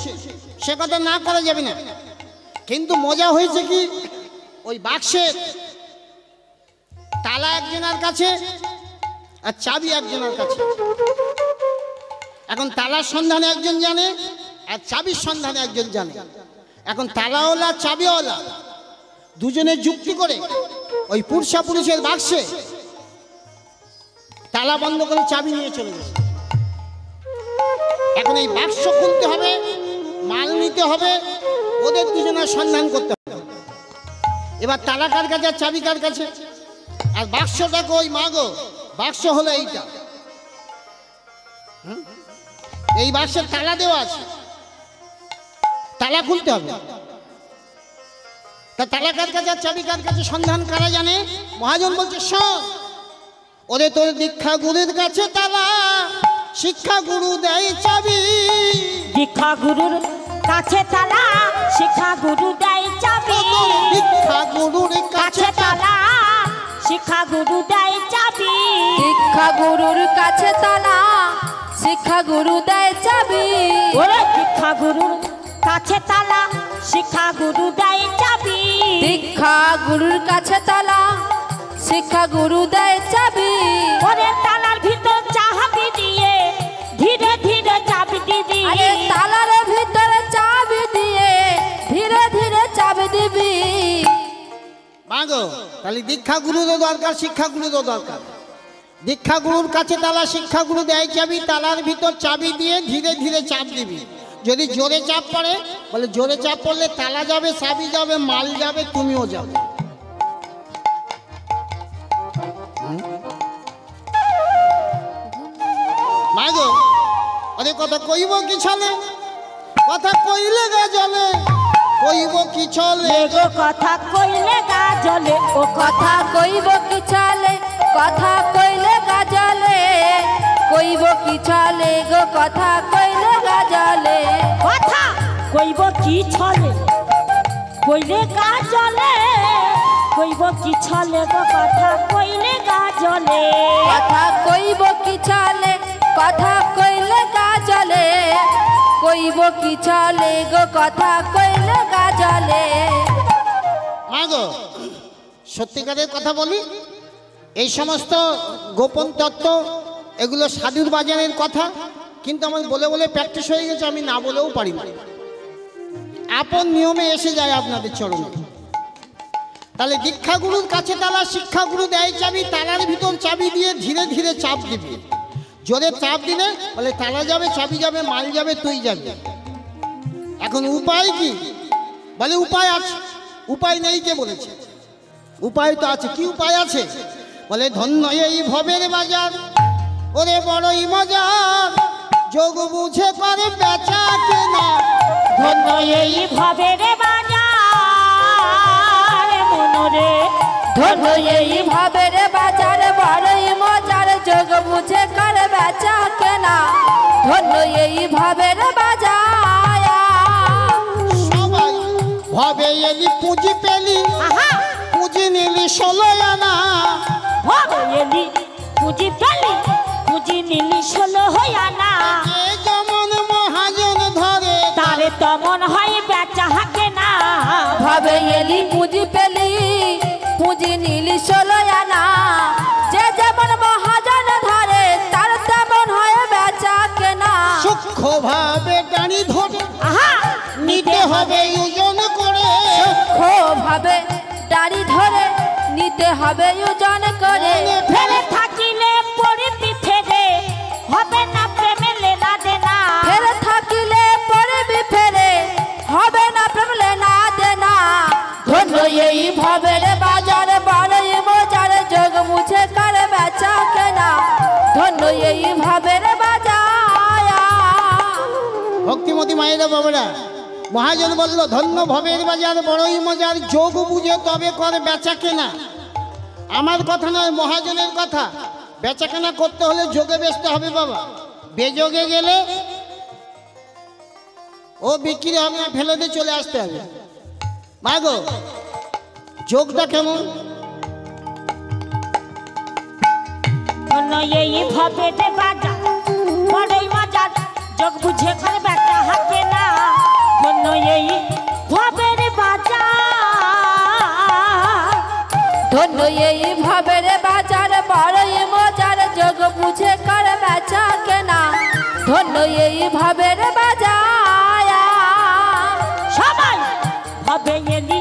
[SPEAKER 4] সে কথা না করা যাবে না। কিন্তু মজা হয়েছে কি, ওই বাক্সের তালা একজনের কাছে আর চাবি একজনের কাছে। এখন তালার সন্ধানে একজন জানে আর চাবির সন্ধানে একজন জানে। এখন তালাওয়ালা চাবিওয়ালা দুজনে যুক্তি করে ওই পুরসা পুরুষের বাক্সে তালা বন্ধ করে চাবি নিয়ে চলে গেছে। এখন এই বাক্স খুলতে হবে, মাল নিতে হবে, ওদের দুজনের সন্ধান করতে হবে। এবার তালা কার কাছে আর চাবি কার কাছে? আর বাক্স দেখো, ওই মাগো বাক্স হলো এইটা, এই বাক্সের তালা দেওয়া আছে, তালা খুলতে হবে। তা তালা কার কাছে আর চাবি কার কাছে সন্ধান কারা জানে? মহাজন বলছে শোন, ওরে তোর দীক্ষা গুরুর কাছে তালা, শিক্ষা গুরু দেয় চাবি।
[SPEAKER 2] দীক্ষা গুরুর কাছে তালা, শিক্ষা গুরু দেয় চাবি।
[SPEAKER 4] দীক্ষা গুরুর কাছে
[SPEAKER 2] তালা, শিক্ষা গুরু দেয় চাবি।
[SPEAKER 3] দীক্ষা গুরুর কাছে তালা, শিক্ষা গুরু দেয় চাবি।
[SPEAKER 2] ওরে দীক্ষা গুরুর কাছে তালা, শিক্ষা গুরু দেয় চাবি।
[SPEAKER 3] দীক্ষা গুরুর কাছে তালা, শিক্ষা গুরু দেয় চাবি।
[SPEAKER 2] ওরে তালার ভিতর চাবি দিয়ে ধীরে ধীরে চাবি দিবি।
[SPEAKER 3] আরে তালার ভিতরে চাবি দিয়ে ধীরে ধীরে চাবি দিবি।
[SPEAKER 4] মাগো তাহলে দীক্ষা গুরুরও দরকার, শিক্ষা গুরুরও দরকার। দীক্ষা গুরুর কাছে তালা, শিক্ষা গুরু দেয় চাবি। তালার ভিতর চাবি দিয়ে ধীরে ধীরে চাপ দিবি। যদি জোরে চাপ পড়ে, বলে জোরে চাপ পড়লে তালা যাবে, চাবি যাবে, মাল যাবে, তুমিও যাবে। মাগো আরে কথা কইব কি ছলে, কথা কইলে গা জলে, কইব কি ছলে
[SPEAKER 2] গো কথা কইলে গা জ্বলে। ও
[SPEAKER 3] কথা কইব কি চলে, কথা কইলে গাজলে। কইব কি চলে গো, কথা কইলে গাজলে।
[SPEAKER 2] কথা কইব কি ছলে, কইলে গা জ্বলে। কইব কি ছলে গো, কথা কইলে গা জ্বলে।
[SPEAKER 3] কথা কইব কি চলে, কথা কইলে গাজলে। কইব কি চলে গো, কথা কইলে গাজলে।
[SPEAKER 4] মাগো সত্যিকারের কথা বলি, এই সমস্ত গোপন তত্ত্ব এগুলো সাধুর বাজারের কথা, কিন্তু আমার বলে বলে প্র্যাকটিস হয়ে গেছে, আমি না বলেও পারি না, আপন নিয়মে এসে যায় আপনাদের চরণে। তাহলে দীক্ষা গুরুর কাছে তালা, শিক্ষা গুরু দেয় চাবি। তালার ভিতর চাবি দিয়ে ধীরে ধীরে চাপ দিবি। জোরে চাপ দিলে বলে তালা যাবে, চাবি যাবে, মাল যাবে, তুই যাবি। এখন উপায় কি? বলে উপায় আছে। উপায় নেই কে বলেছে? উপায় তো আছে। কি উপায় আছে? বলে ধন্য এই ভবের বাজার, ওরে বড়ই মজার, যোগ বুঝে করে বেচা কেনা।
[SPEAKER 2] ধন্য এই ভবের বাজার মনরে।
[SPEAKER 3] ধন্য এই ভাবের বাজার, বড়ই মজার, যোগ বুঝে কর বেচা কেনা। ধন্য এই ভাবের বাজার।
[SPEAKER 4] সবাই ভবে এলি পুঁজি পেলি,
[SPEAKER 2] আহা
[SPEAKER 4] পুঁজি নিলি 16 আনা।
[SPEAKER 2] ভবে এলি পুঁজি পেলি, পুঁজি নিলি 16 আনা।
[SPEAKER 4] যে যেমন মহাজন ধরে,
[SPEAKER 2] তারে তমন হয় বেচা কেনা।
[SPEAKER 3] ভাবে এলি পুঁজি পেলি, পুঁজি নিলি 16 আনা। যে যেমন মহাজন ধরে, তার তেমন হয় বেচা কেনা।
[SPEAKER 4] সূক্ষ্ম ভাবে টানি ধরে,
[SPEAKER 2] আহা
[SPEAKER 4] নিতে হবে ওজন করে।
[SPEAKER 3] ভাবে দাড়ি ধরে, নিতে হবে ওজন করে।
[SPEAKER 2] ফেলে থাকিলে পড়িবি ফেরে, হবে না প্রেমে লেনা দেনা।
[SPEAKER 3] ফেরে থাকিলে পড়বি ফেরে, হবে না প্রেম লেনা দেনা। ধন্য এই ভাবের বাজার, বড়ই মজার, যোগ মুছে কর বেচা কেনা। ধন্য এই ভাবের বাজার।
[SPEAKER 4] ভক্তিমতী মায়েরা বাবারা, মহাজন বলল ধন্য ভবের বাজার, বড়ই মজার, যোগ বুঝে তবে কর বেচা কেনা। আমার কথা নয়, মহাজনের কথা। বেচা কেনা করতে হলে যোগে বেচতে হবে বাবা। বেযোগে গেলে ও বিক্রি হবে না, ফেলে দিয়ে চলে আসতে হবে। মাগো যোগটা কেমন?
[SPEAKER 2] ধন্য এই ভবের বাজার, বড়ই মজার, যোগ বুঝে কর বেচা কেনা। ধন্য এই ভবের বাজার।
[SPEAKER 3] ধন্য এই ভাবের বাজার, বড়ই মজার, যোগ বুঝে কর বেচা কেনা। ধন্য এই ভবের বাজায়া
[SPEAKER 2] সবাই ভাবে এলি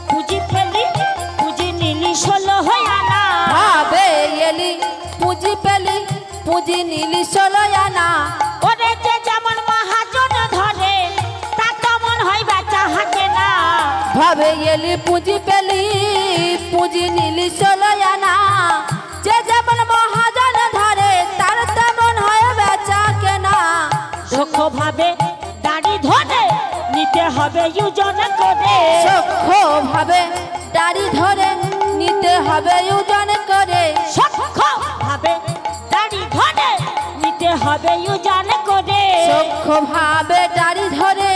[SPEAKER 2] পুঁজি ফেলি পুঁজি নিলি 16 আনা
[SPEAKER 3] ভাবে এলি পুঁজি পেলি পুঁজি নিলি 16 আনা
[SPEAKER 2] ওরে যে যেমন মহাজন ধরে তা তেমন হয় বেচা হাতে না
[SPEAKER 3] ভাবে এলি পুঁজি পেলি পুঁজি নিলি 16 আনা যে যেমন মহাজন ধরে তার তেমন হয় বেচা কেনা
[SPEAKER 2] সখ্য ভাবে দাড়ি ধরে নিতে হবে ওজন করে
[SPEAKER 3] সখ্য ভাবে দাড়ি ধরে নিতে হবে ওজন করে
[SPEAKER 2] সখ্য ভাবে দাড়ি ধরে নিতে হবে ওজন করে
[SPEAKER 3] সখ্য ভাবে দাড়ি ধরে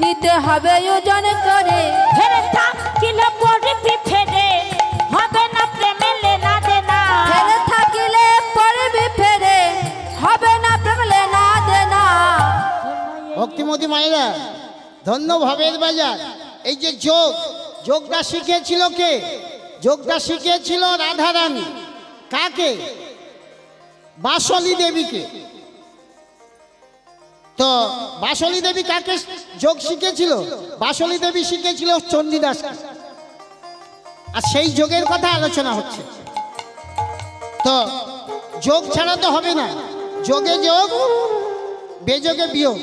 [SPEAKER 3] নিতে হবে ওজন করে
[SPEAKER 2] ফেরে থাকিলে পড়বি ফেরে হবে না প্রেমে লেনা দেনা
[SPEAKER 3] ফেরে থাকিলে পড়বি ফেরে হবে না প্রেম লেনা দেনা
[SPEAKER 4] ভক্তিমতী মায়েরা ধন্য ভবের বাজার। এই যে যোগটা শিখিয়েছিল কে? যোগটা শিখিয়েছিল রাধারানী। কাকে? বাসলী দেবীকে। তো বাসলী দেবী কাকে যোগ শিখেছিল? বাসলী দেবী শিখেছিল চণ্ডীদাসকে। আর সেই যোগের কথা আলোচনা হচ্ছে। তো যোগ ছাড়া তো হবে না, যোগে যোগ বেযোগে বিয়োগ।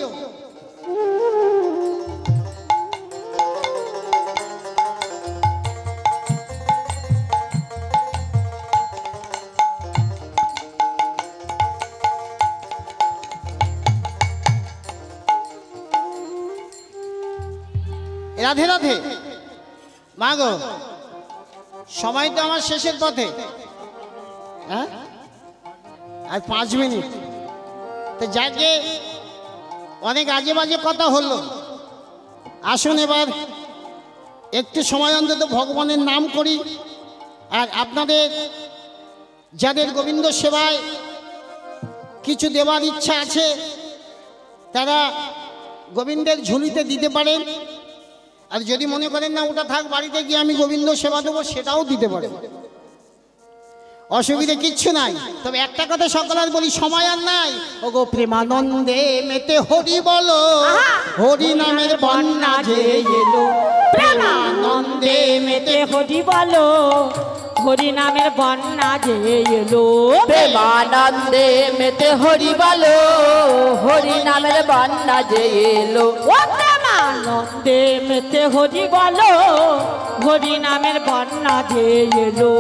[SPEAKER 4] রাধে রাধে মা গো, সময় তো আমার শেষের পথে। হ্যাঁ, আর 5 মিনিট। তো যাকে অনেক আজে বাজে কথা হলো, আসুন এবার একটু সময় অন্তত ভগবানের নাম করি। আর আপনাদের যাদের গোবিন্দ সেবায় কিছু দেওয়ার ইচ্ছা আছে তারা গোবিন্দের ঝুলিতে দিতে পারেন। আর যদি মনে করেন না ওটা থাক, বাড়িতে গিয়ে আমি গোবিন্দ সেবা দেবো, সেটাও দিতে পারেন, অসুবিধে কিচ্ছু নাই। তবে একটা কথা সকলের বলি, সময় আর নাই। ওগো প্রেমানন্দে মেতে হরি বলো, হরি নামের বন্যা যে এলো। প্রেমানন্দে মেতে
[SPEAKER 2] হরি বলো, হরি নামের বন্যা যে এলো।
[SPEAKER 3] প্রেমানন্দে মেতে হরি বলো, হরি নামের বন্যা যে এলো।
[SPEAKER 2] ও প্রেমানন্দে মেতে হরি বলো, হরি নামের বন্যা যে এলো।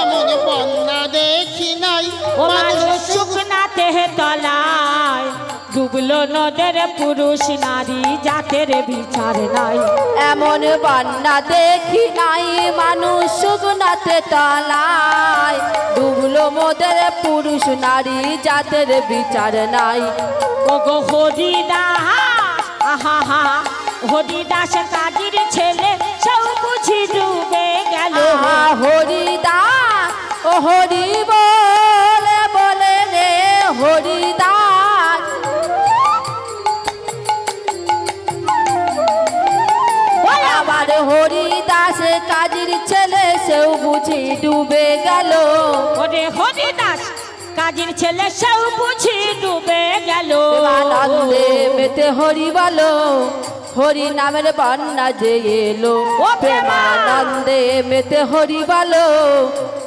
[SPEAKER 4] এমন বন্যা দেখি নাই
[SPEAKER 2] ও মানুষ শুকনাতে তলায়, ডুবলো নদের পুরুষ নারী জাতের বিচার নাই।
[SPEAKER 3] এমন বন্যা দেখি নাই মানুষ শুকনাতে তলায়, ডুবলো মোদের পুরুষ নারী জাতের বিচার নাই।
[SPEAKER 2] ওগো হরিদাস, আহা হা, হরিদাস কাজীর ছেলে সব বুঝি ডুবে গেল।
[SPEAKER 3] হরিদাস ও হরি বলে বলে রে হরিদাস, আবার হরিদাস কাজীর ছেলে সেও বুঝি ডুবে গেল।
[SPEAKER 2] ওরে হরিদাস কাজীর ছেলে সেও বুঝি ডুবে গেল।
[SPEAKER 3] আনন্দে মেতে হরি বলো, হরি নামের বন্যা যে এলো।
[SPEAKER 2] ও
[SPEAKER 3] প্রেমানন্দে মেতে হরি বলো,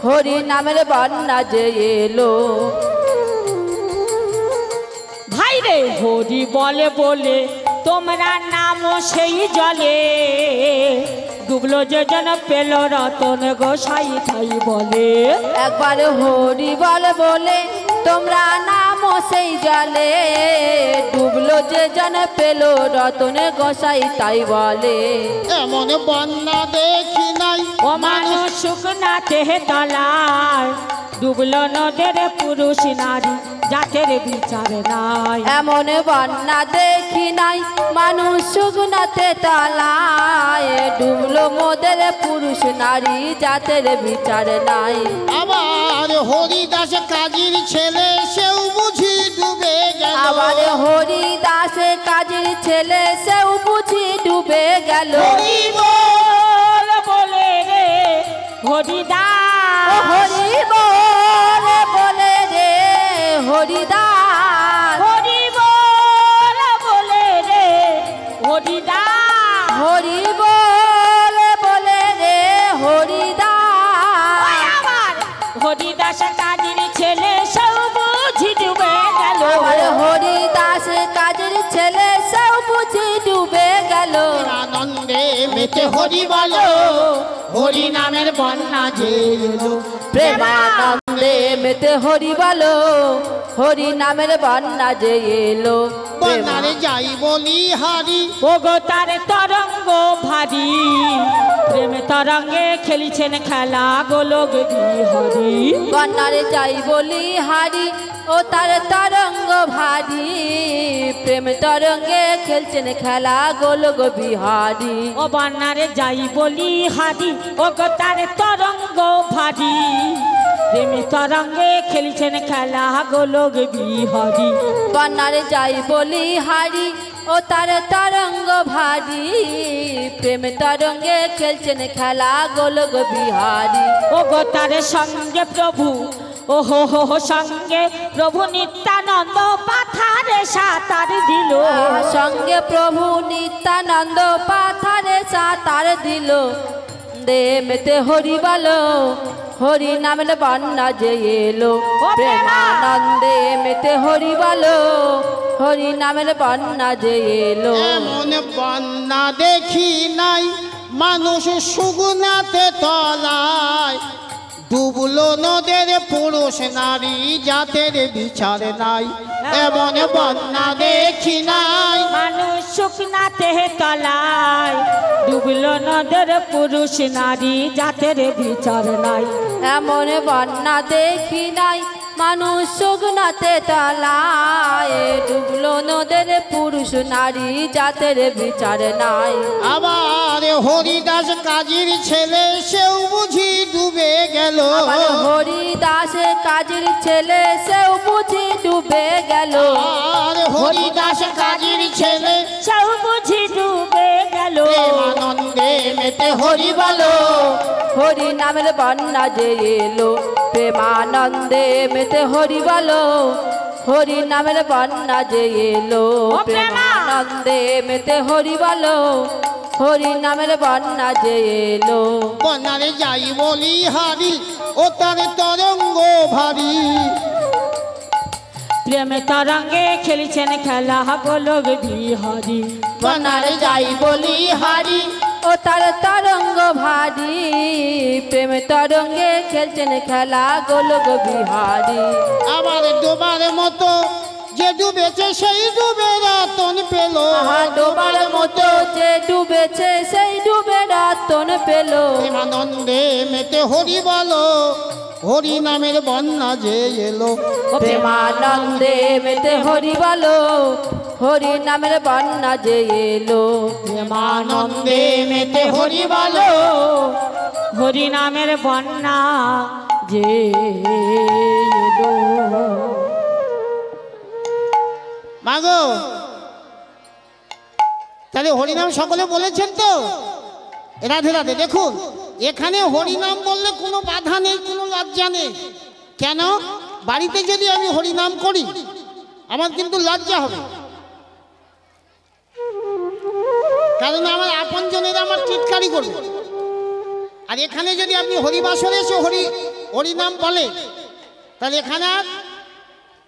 [SPEAKER 3] হরি নামের বন্যা যে এলো।
[SPEAKER 2] ভাই রে হরি বলে বলে তোমরা নাম সেই জলে, ডুবলো যে জন পেল রতন গোসাই ঠাই বলে।
[SPEAKER 3] একবার হরি বলে বলে তোমরা নাম সেই জলে, ডুবলো যে জন পেল রতন গোসাই তাই বলে।
[SPEAKER 4] এমন বন্যা দেখি নাই
[SPEAKER 2] ও মানুষ শুকনাতে তলায়, ডুবলো নদের পুরুষ নারী জাতের বিচার নাই।
[SPEAKER 3] এমন বন্যা দেখি নাই মানুষ শুকনাতে তলায়, ডুবলো মোদের পুরুষ নারী জাতের বিচার নাই।
[SPEAKER 4] আবার হরিদাস কাজীর ছেলে সেও বুঝি ডুবে গেল।
[SPEAKER 3] আবার হরিদাস কাজীর ছেলে সেও বুঝি ডুবে গেল।
[SPEAKER 4] হরি বল
[SPEAKER 2] বলে রে হরিদাস,
[SPEAKER 3] হরি বলে বলে রে হরিদাস,
[SPEAKER 2] হরি
[SPEAKER 4] হরি বলো হরি নামের বন্যা যে এলো
[SPEAKER 3] প্রেমানন্দে মেতে হরি বলো হরি নামের বন্যা যে এলো
[SPEAKER 4] বন্যারে যাই বলি হারি
[SPEAKER 2] ওগো তার তরঙ্গ ভারী প্রেম তরঙ্গে খেলিছেন খেলা গোলক বিহারী
[SPEAKER 3] বন্যারে যাই বলি হারি ও তার তরঙ্গ ভারী প্রেম তরঙ্গে খেলছেন খেলা গোলক বিহারী
[SPEAKER 2] ও বন্যারে যাই বলি হারি ওগো তার তরঙ্গ ভারী প্রেম তরঙ্গে খেলিছেন খেলা গোলক বিহারী
[SPEAKER 3] বন্যারে যাই বলি হারি ও তার তরঙ্গ ভারী প্রেম তরঙ্গে খেলছেন খেলা গোলক বিহারী
[SPEAKER 2] ওগো তার সঙ্গে প্রভু ও হো সঙ্গে প্রভু নিত্যানন্দ পাথারে সাঁতার দিল
[SPEAKER 3] সঙ্গে প্রভু নিত্যানন্দ পাথারে সাঁতার দিল দে মেতে হরি বলো হরি নামের বন্যা যে এলো প্রেমানন্দে মেতে হরি বলো হরি নামের বন্যা যে এলো
[SPEAKER 4] এমন বন্যা দেখি নাই মানুষ সুগুনাতে তলায় ডুবলো নদের পুরুষ নারী জাতের বিচার নাই এমন বন্যা দেখি নাই
[SPEAKER 2] মানুষ শুকনাতে তলায় ডুবলো নদের পুরুষ নারী জাতের বিচার নাই
[SPEAKER 3] এমন বন্যা দেখি নাই মানুষ সুগনাতে তলায় ডুবলো নদের পুরুষ নারী জাতের বিচার নাই
[SPEAKER 4] আবার হরিদাস কাজীর ছেলে সেও বুঝি ডুবে গেল
[SPEAKER 3] আবার হরিদাস কাজীর ছেলে সেও বুঝি ডুবে গেল
[SPEAKER 4] আর হরিদাস কাজীর ছেলে
[SPEAKER 2] সেও বুঝি ডুবে গেল
[SPEAKER 4] প্রেমানন্দে মেতে হরি বলো
[SPEAKER 3] হরি নামের বন্যা যে এলো প্রেমানন্দে মেতে হরি বলো হরি নামের বন্যা যে এলো প্রেমানন্দে মেতে হরি বলো হরি নামের বন্যা যে এলো
[SPEAKER 4] বন্যারে যাই বলি হারি ও তার তরঙ্গ ভারী
[SPEAKER 2] প্রেমে তরঙ্গে খেলিছেন খেলা গোলক বিহারী
[SPEAKER 3] বন্যারে যাই বলি হারি ও তার তরঙ্গ ভারী প্রেম তরঙ্গে খেলছেন খেলা গোলক বিহারী
[SPEAKER 4] আবার ডোবার মতো যে ডুবেছে সেই ডুবে রতন পেল
[SPEAKER 3] ডোবার মতো যে ডুবেছে সেই ডুবে রতন পেল
[SPEAKER 4] প্রেমানন্দে মেতে হরি বলো হরি নামের বন্যা যে এলো
[SPEAKER 3] প্রেমানন্দে মেতে হরি বলো হরি নামের বন্যা যে এলো
[SPEAKER 4] প্রেমানন্দে মেতে হরি বলো
[SPEAKER 2] হরি নামের বন্যা যে এলো
[SPEAKER 4] মাগো তাহলে হরিনাম সকলে বলেছেন তো রাধে রাধে দেখুন এখানে হরিনাম বললে কোনো বাধা নেই কোনো লজ্জা নেই কেন বাড়িতে যদি আমি হরিনাম করি আমার কিন্তু লজ্জা হবে কারণ আমার আপনজনেরা আমার চিৎকারি করবে আর এখানে যদি আপনি হরিবাসরে এসে হরিনাম বলে তাহলে এখানে আর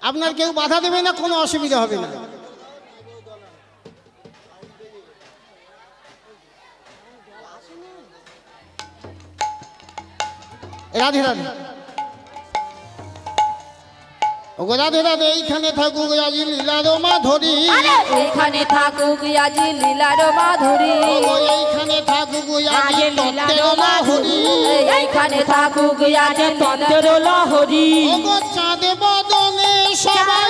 [SPEAKER 4] আপনার কেউ বাধা দেবে না কোনো অসুবিধা হবে না রাধে রাধে ওগো রাধে রাধে এইখানে থাকুক আজি লীলার মাধুরী
[SPEAKER 3] এইখানে থাকুক আজি লীলার মাধুরী
[SPEAKER 4] ওগো এইখানে থাকুক আজি তত্ত্বের লাহরি
[SPEAKER 3] এইখানে থাকুক আজি
[SPEAKER 2] তন্ত্র লহরী
[SPEAKER 4] ওগো চাঁদ বদনে সবাই